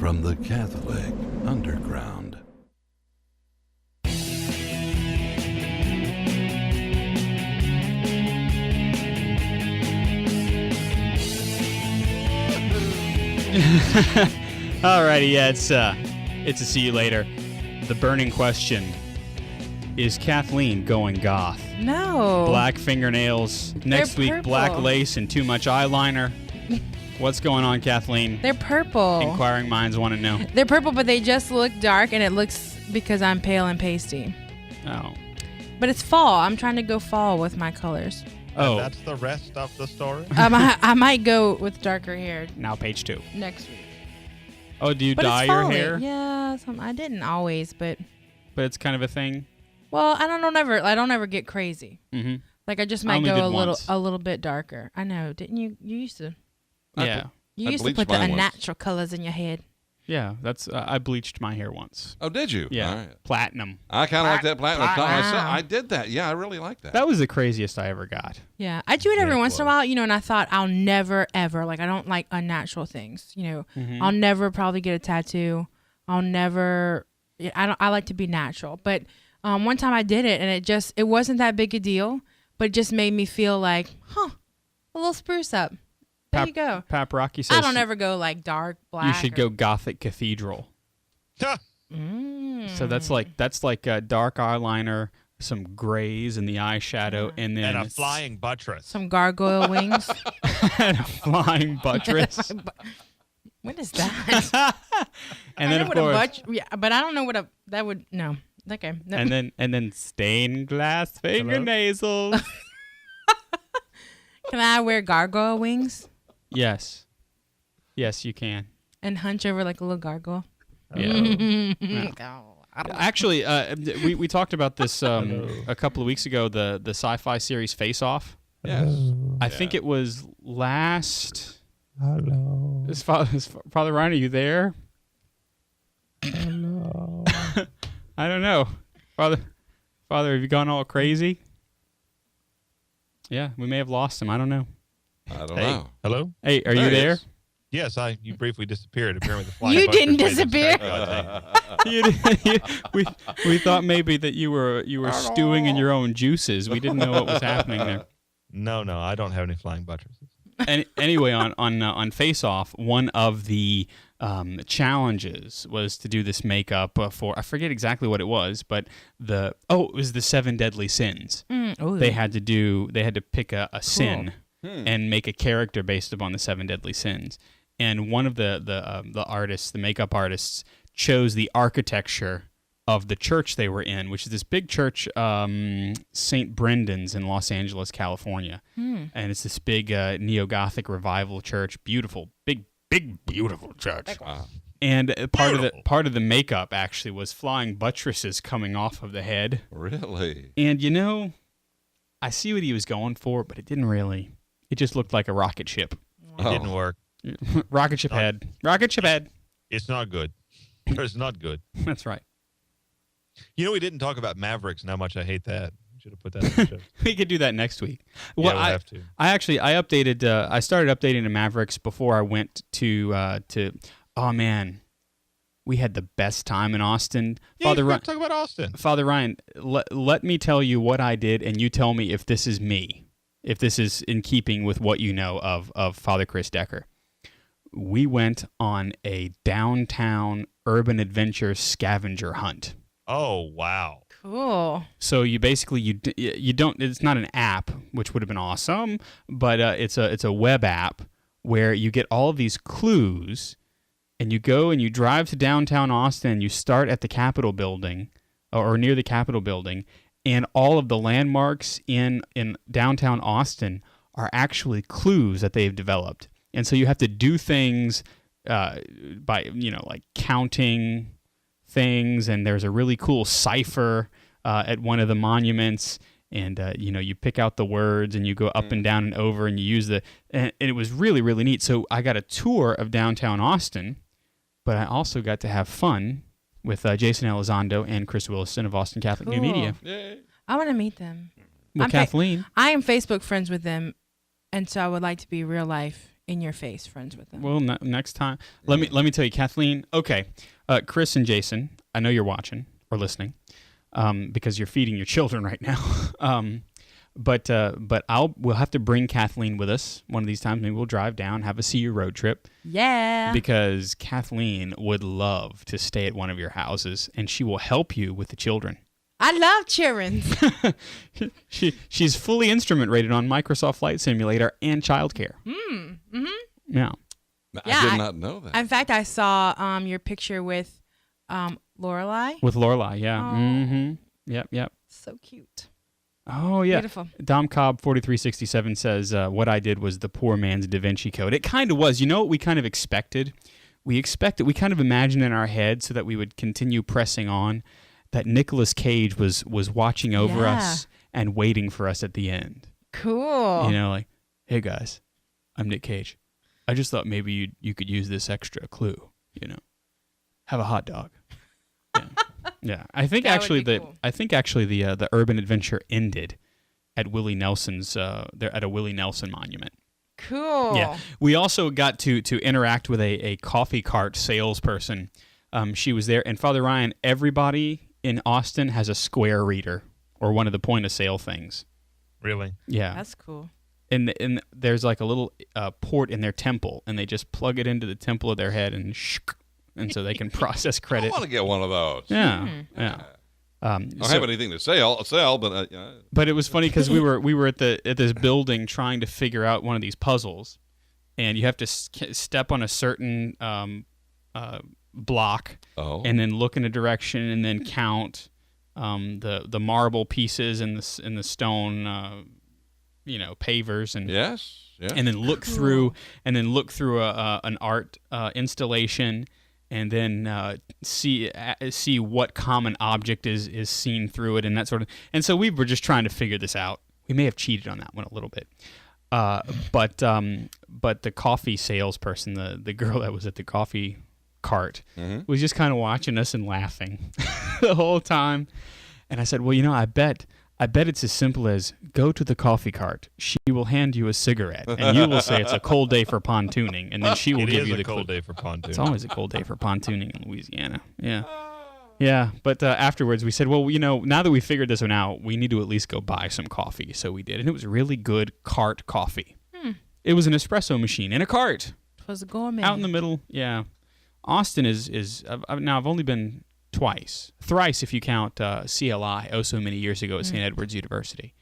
From the Catholic Underground. Alrighty, yeah, it's a see you later. The burning question: is Kathleen going goth? No. Black fingernails, next week purple. Black lace and too much eyeliner. What's going on, Kathleen? They're purple. Inquiring minds want to know. They're purple, but they just look dark, and it looks because I'm pale and pasty. Oh. But it's fall. I'm trying to go fall with my colors. Oh. And that's the rest of the story? I might go with darker hair. Now page 2. Next week. Oh, do you But dye it's your falling. hair? Yeah, I didn't always, but it's kind of a thing. Well, I don't ever get crazy. Mm-hmm. Like I just I might only go did a once. little bit darker. I know, didn't you? You used to. Yeah. You used to put the unnatural colors in your head. Yeah, that's I bleached my hair once. Oh, did you? Yeah, all right. Platinum. I kind of like that platinum. Platinum. I did that. Yeah, I really like that. That was the craziest I ever got. Yeah, I do it every once in a while, and I thought I'll never ever I don't like unnatural things. I'll never probably get a tattoo. I'll never. I like to be natural, but one time I did it, and it wasn't that big a deal, but it just made me feel like, a little spruce up. There you go. Pap Rocky says I don't ever go like dark black. you should go Gothic Cathedral. So that's like dark eyeliner, some grays in the eyeshadow, and then a flying buttress. Some gargoyle wings. And a flying buttress. What is that? And then of course, but I don't know what that would. No, okay. No. And then stained glass fingernails. Can I wear gargoyle wings? Yes, you can. And hunch over like a little gargoyle. Yeah. Actually, we talked about this a couple of weeks ago. The sci-fi series Face Off. Yes. I think it was last. Hello. Is Father Ryan, are you there? Hello. I don't know. Father, have you gone all crazy? Yeah, we may have lost him. I don't know. I don't know. Hello? Hey, are you there? Yes, you briefly disappeared. Apparently, the flying You buttress didn't made disappear. We thought maybe that you were stewing in your own juices. We didn't know what was happening there. No, I don't have any flying buttresses. Anyway, on Face Off, one of the challenges was to do this makeup for, I forget exactly what it was, but it was the 7 deadly sins. They had to pick a sin and make a character based upon the 7 deadly sins. And one of the artists, the makeup artists, chose the architecture of the church they were in, which is this big church, St. Brendan's in Los Angeles, California. And it's this big neo-Gothic revival church, beautiful, big, beautiful church. Wow. And part of the makeup actually was flying buttresses coming off of the head. Really? And I see what he was going for, but it didn't really. It just looked like a rocket ship. It didn't work. Rocket ship head. Rocket ship head. It's not good. It's not good. That's right. We didn't talk about Mavericks and how much I hate that. Should have put that in the show. We could do that next week. Well, we'll have to. I updated. I started updating the Mavericks before I went to. Oh man, we had the best time in Austin. Yeah, Father Ryan, talk about Austin. Father Ryan, let me tell you what I did, and you tell me if this is me, if this is in keeping with what you know of Father Chris Decker. We went on a downtown urban adventure scavenger hunt. Oh, wow. Cool. So you basically you don't. It's not an app, which would have been awesome, but it's a web app where you get all of these clues, and you go and you drive to downtown Austin. You start at the Capitol building, or near the Capitol building, and all of the landmarks in downtown Austin are actually clues that they've developed, and so you have to do things by like counting things, and there's a really cool cipher at one of the monuments, and you pick out the words and you go up and down and over and you use and it was really, really neat. So I got a tour of downtown Austin, but I also got to have fun with Jason Elizondo and Chris Williston of Austin Catholic New Media. Yay. I want to meet them. Well, Kathleen. I am Facebook friends with them, and so I would like to be real life in your face friends with them. Well, next time, let me tell you, Kathleen. Okay, Chris and Jason, I know you're watching or listening, because you're feeding your children right now. But we'll have to bring Kathleen with us one of these times. Maybe we'll drive down, have a see you road trip. Yeah. Because Kathleen would love to stay at one of your houses, and she will help you with the children. I love children. She's fully instrument rated on Microsoft Flight Simulator and childcare. Mm-hmm. Yeah. I did not know that. In fact, I saw your picture with Lorelai. With Lorelai, yeah. Oh. Mm-hmm. Yep. So cute. Oh, yeah. Beautiful. Dom Cobb 4367 says, what I did was the poor man's Da Vinci Code. It kind of was. You know what we kind of expected? We kind of imagined in our head so that we would continue pressing on that Nicolas Cage was watching over us and waiting for us at the end. Cool. Like, hey guys, I'm Nick Cage. I just thought maybe you could use this extra clue, have a hot dog. Yeah. I think That would actually be cool. the urban adventure ended at Willie Nelson's at a Willie Nelson monument. Cool. Yeah. We also got to interact with a coffee cart salesperson. She was there, and Father Ryan, everybody in Austin has a Square reader or one of the point of sale things. Really? Yeah. That's cool. And there's like a little port in their temple, and they just plug it into the temple of their head, and so they can process credit. I want to get one of those. Yeah, yeah. I don't have anything to sell, but But it was funny because we were at this building trying to figure out one of these puzzles, and you have to step on a certain block, and then look in a direction, and then count the marble pieces and the stone, pavers, and and then look through an art installation. And then see what common object is seen through it, and that sort of. And so we were just trying to figure this out. We may have cheated on that one a little bit, but the coffee salesperson, the girl that was at the coffee cart, was just kind of watching us and laughing the whole time. And I said, "Well, I bet it's as simple as go to the coffee cart. She will hand you a cigarette, and you will say it's a cold day for pontooning, and then she will give you the cold day for pontooning. It's always a cold day for pontooning in Louisiana. Yeah, yeah. But afterwards, we said, well, now that we figured this one out, we need to at least go buy some coffee. So we did, and it was really good cart coffee. It was an espresso machine in a cart. It was a gourmet. Out in the middle. Yeah, Austin is now I've only been thrice if you count CLI, so many years ago at St. Edward's University.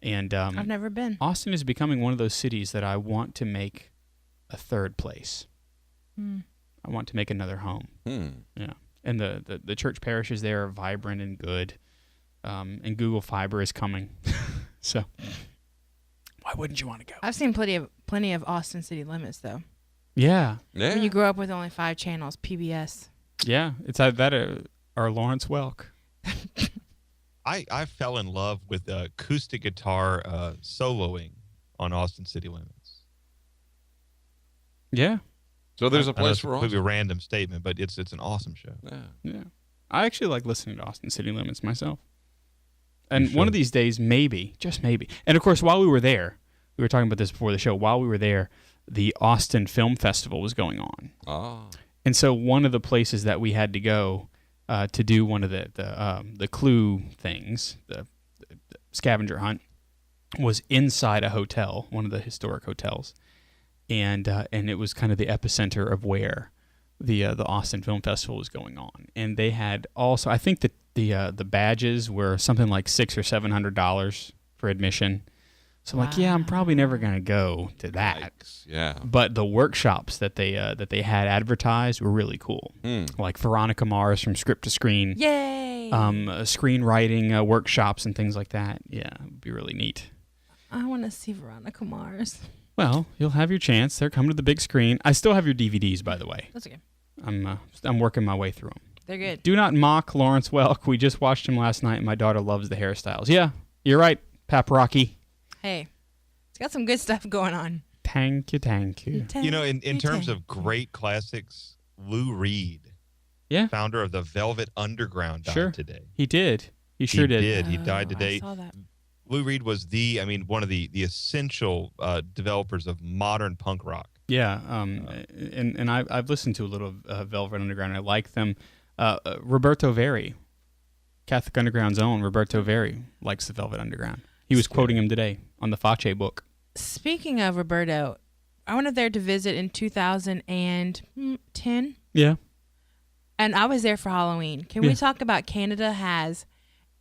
And I've never been. Austin is becoming one of those cities that I want to make a third place. I want to make another home. Yeah, and the church parishes there are vibrant and good, and Google Fiber is coming. So why wouldn't you want to go? I've seen plenty of Austin city limits though. Yeah. When you grow up with only 5 channels, PBS. Yeah, it's either that or Lawrence Welk. I fell in love with acoustic guitar soloing on Austin City Limits. Yeah. So there's a place for Austin. It's a random statement, but it's an awesome show. Yeah. I actually like listening to Austin City Limits myself. And one of these days, maybe, just maybe. And of course, while we were there, we were talking about this before the show, while we were there, the Austin Film Festival was going on. Oh. And so one of the places that we had to go to do one of the clue things, the scavenger hunt, was inside a hotel, one of the historic hotels, and it was kind of the epicenter of where the Austin Film Festival was going on. And they had also, I think that the badges were something like $600 or $700 for admission. So I'm like, yeah, I'm probably never gonna go to that. Yeah. But the workshops that they had advertised were really cool. Like Veronica Mars from Script to Screen. Yay! Screenwriting workshops and things like that. Yeah, it'd be really neat. I want to see Veronica Mars. Well, you'll have your chance. They're coming to the big screen. I still have your DVDs, by the way. That's okay. I'm working my way through them. They're good. Do not mock Lawrence Welk. We just watched him last night, and my daughter loves the hairstyles. Yeah, you're right, Pap Rocky. Hey, it's got some good stuff going on. Thank you. In terms of great classics, Lou Reed, founder of the Velvet Underground, died today. He did. He sure did. He died today. I saw that. Lou Reed was one of the essential developers of modern punk rock. Yeah, and I've listened to a little Velvet Underground. I like them. Roberto Veri, Catholic Underground's own Roberto Veri, likes the Velvet Underground. He was quoting him today on the Face book. Speaking of Roberto, I went up there to visit in 2010. Yeah. And I was there for Halloween. Can we talk about Canada has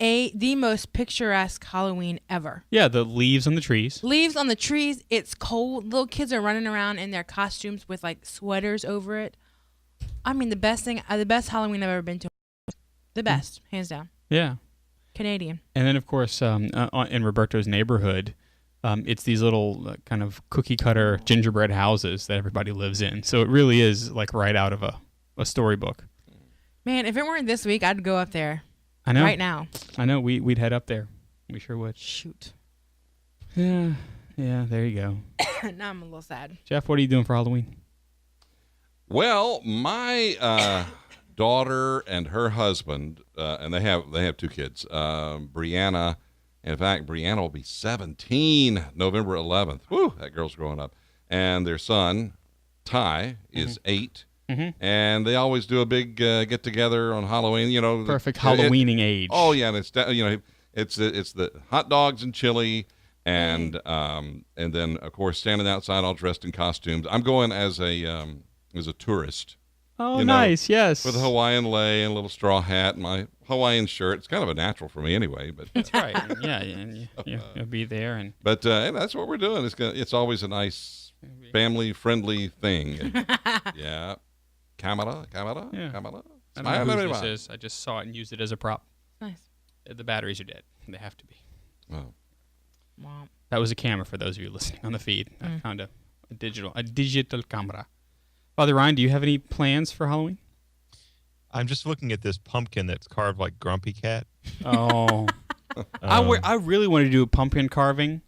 the most picturesque Halloween ever? Yeah, the leaves on the trees. Leaves on the trees. It's cold. Little kids are running around in their costumes with like sweaters over it. I mean, the best Halloween I've ever been to. The best, hands down. Yeah. Canadian. And then, of course, in Roberto's neighborhood, it's these little kind of cookie cutter gingerbread houses that everybody lives in. So it really is like right out of a storybook. Man, if it weren't this week, I'd go up there. I know. Right now. I know. We'd head up there. We sure would. Shoot. Yeah. There you go. Now I'm a little sad. Jeff, what are you doing for Halloween? Well, my daughter and her husband, and they have 2 kids. Brianna, in fact, Brianna will be 17 November 11th. Woo, that girl's growing up. And their son, Ty, is 8. And they always do a big get together on Halloween. Perfect Halloweening age. Oh yeah, and it's the hot dogs and chili, and then of course standing outside all dressed in costumes. I'm going as a tourist. Oh, nice, yes. With a Hawaiian lei and a little straw hat and my Hawaiian shirt. It's kind of a natural for me anyway. But that's right. Yeah, and you'll be there. But that's what we're doing. It's always a nice family-friendly thing. Yeah. Camera. I don't know who this is. I just saw it and used it as a prop. Nice. The batteries are dead. They have to be. Oh. Wow. That was a camera for those of you listening on the feed. I found a digital camera. Father Ryan, do you have any plans for Halloween? I'm just looking at this pumpkin that's carved like Grumpy Cat. Oh. I really want to do a pumpkin carving,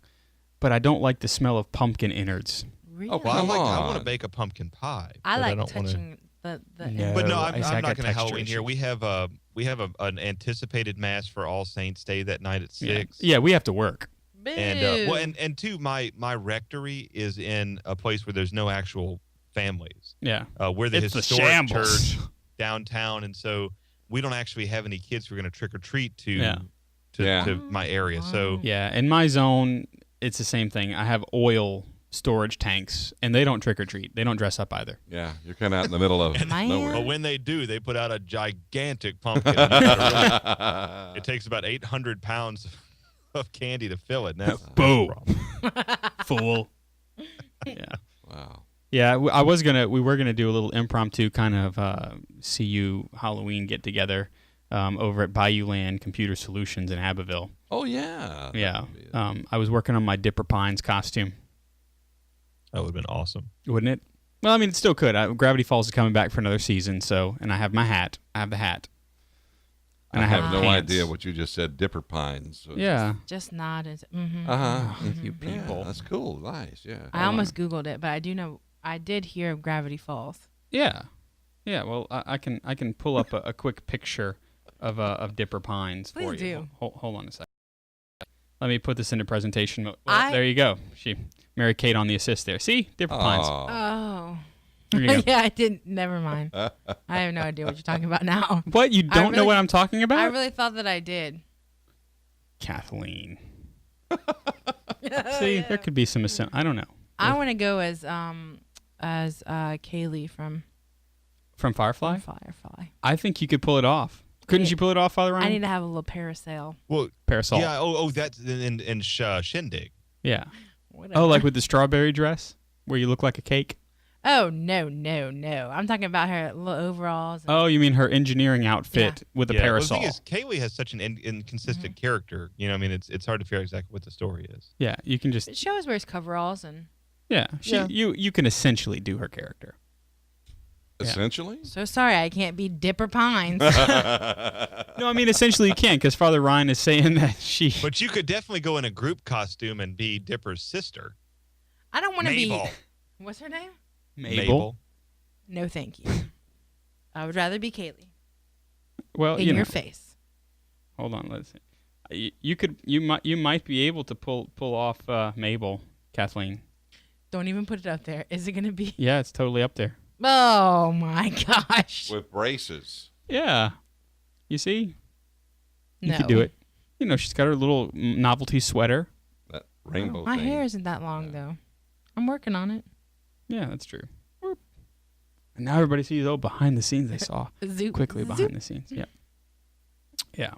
but I don't like the smell of pumpkin innards. Really? Oh, well, I want to bake a pumpkin pie. I like don't touching the No, But no, I'm not going to texture Halloween here. issue. We have an anticipated mass for All Saints Day that night at 6. Yeah, we have to work. And two, my rectory is in a place where there's no actual families. Yeah. We're the It's the historic shambles. church downtown, and so we don't actually have any kids who are going to trick or treat to my area. So yeah, in my zone, it's the same thing. I have oil storage tanks, and they don't trick or treat. They don't dress up either. Yeah, you're kind of out in the middle of nowhere. But when they do, they put out a gigantic pumpkin. It takes about 800 pounds of candy to fill it. And that's Boom. Fool. Yeah. Wow. Yeah, we were gonna do a little impromptu kind of CU Halloween get together over at Bayou Land Computer Solutions in Abbeville. Oh yeah. Yeah. I was working on my Dipper Pines costume. That would have been awesome, wouldn't it? Well, I mean, it still could. Gravity Falls is coming back for another season, and I have my hat. I have the hat. And I have no pants. idea what you just said. Dipper Pines. So Yeah. Just nodded. You people. Yeah, that's cool. Nice. Yeah. I almost Googled it, but I did hear of Gravity Falls. Yeah. Yeah. Well, I can pull up a quick picture of Dipper Pines for Please you. do. Hold on a second. Let me put this into presentation mode. Well, there you go. Mary Kate on the assist there. See? Dipper Pines. Oh. There you go. Yeah, I didn't. Never mind. I have no idea what you're talking about now. What? You don't know what I'm talking about? I really thought that I did. Kathleen. See, there could be some I don't know. I want to go as Kaylee from Firefly? Firefly. I think you could pull it off. Couldn't you pull it off, Father Ryan? I need to have a little parasail. Well, parasol. Yeah. Oh, that's in Shindig. Yeah. Whatever. Oh, like with the strawberry dress where you look like a cake? Oh, no. I'm talking about her little overalls. Oh, you mean her engineering outfit with a parasol. Well, the thing is, Kaylee has such an inconsistent character. You know, I mean, it's hard to figure out exactly what the story is. Yeah, you can just... But she always wears coveralls and... Yeah, you can essentially do her character. Essentially? So sorry, I can't be Dipper Pines. No, I mean, essentially you can, because Father Ryan is saying that she... But you could definitely go in a group costume and be Dipper's sister. I don't want to be... Mabel. What's her name? Mabel. No, thank you. I would rather be Kaylee. Well, in your face. Hold on, let's see. You might be able to pull off Mabel, Kathleen. Don't even put it up there. Is it going to be? Yeah, it's totally up there. Oh my gosh. With braces. Yeah. You see? You No. could do it. You know, she's got her little novelty sweater. That rainbow My thing. hair isn't that long though. I'm working on it. Yeah, that's true. And now everybody sees, behind the scenes they saw. Zoop, Quickly zoop. behind the scenes. Yeah. Yeah.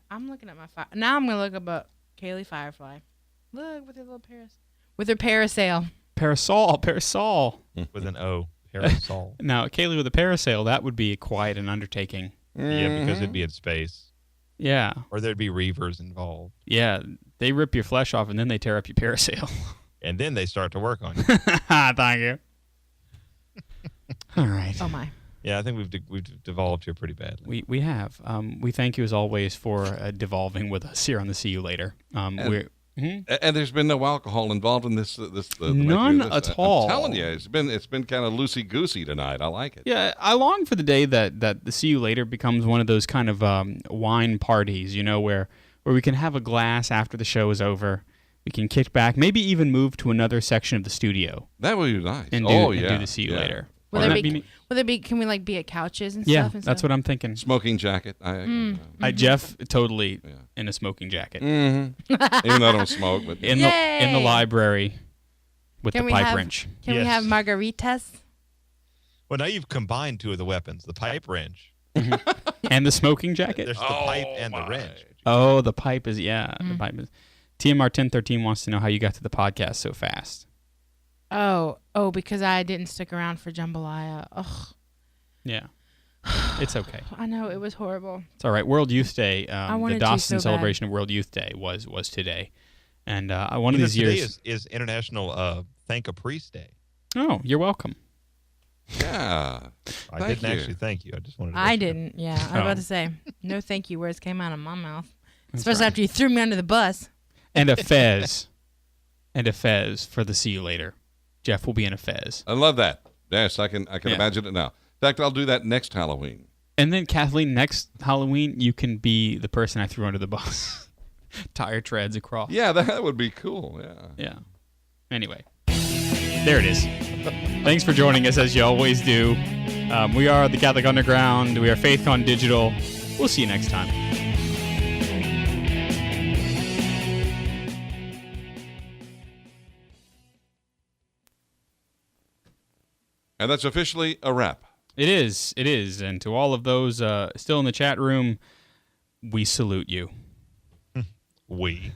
I'm looking at my now I'm going to look up Kaylee Firefly. Look with her little with her parasail. Parasol. With an O. Parasol. Now, Kaylee with a parasail, that would be quite an undertaking. Yeah, because it'd be in space. Yeah. Or there'd be reavers involved. Yeah, they rip your flesh off and then they tear up your parasail. And then they start to work on you. Thank you. All right. Oh my. Yeah, I think we've devolved here pretty badly. We have. We thank you as always for devolving with us here on the See You Later. Mm-hmm. And there's been no alcohol involved in this. None at all. I'm telling you, it's been kind of loosey goosey tonight. I like it. Yeah, I long for the day that the See You Later becomes one of those kind of wine parties, where we can have a glass after the show is over. We can kick back, maybe even move to another section of the studio. That would be nice. And do the See You Later. Will there be? Can we be at couches and stuff? Yeah, that's what I'm thinking. Smoking jacket. Jeff totally in a smoking jacket. Mm-hmm. Even though I don't smoke, but in the library with the pipe wrench. Can we have margaritas? Well, now you've combined two of the weapons: the pipe wrench and the smoking jacket. There's the pipe and the wrench. Oh, the pipe is the pipe is. TMR 1013 wants to know how you got to the podcast so fast. Oh, because I didn't stick around for jambalaya. Ugh. Yeah. It's okay. I know, it was horrible. It's all right. World Youth Day, the Dawson celebration bad. of World Youth Day was today. And one of these years... Today is International Thank a Priest Day. Oh, you're welcome. Yeah. I didn't actually thank you. I just wanted to I didn't, yeah. I was about to say, no thank you words came out of my mouth. Especially after you threw me under the bus. And a fez. And a fez for the See You Later. Jeff will be in a fez. I love that. Yes, I can imagine it now. In fact, I'll do that next Halloween. And then, Kathleen, next Halloween, you can be the person I threw under the bus. Tire treads across. Yeah, that would be cool. Yeah. Yeah. Anyway, there it is. Thanks for joining us, as you always do. We are the Catholic Underground. We are FaithCon Digital. We'll see you next time. And that's officially a wrap. It is. And to all of those still in the chat room, we salute you. We.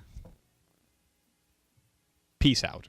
Peace out.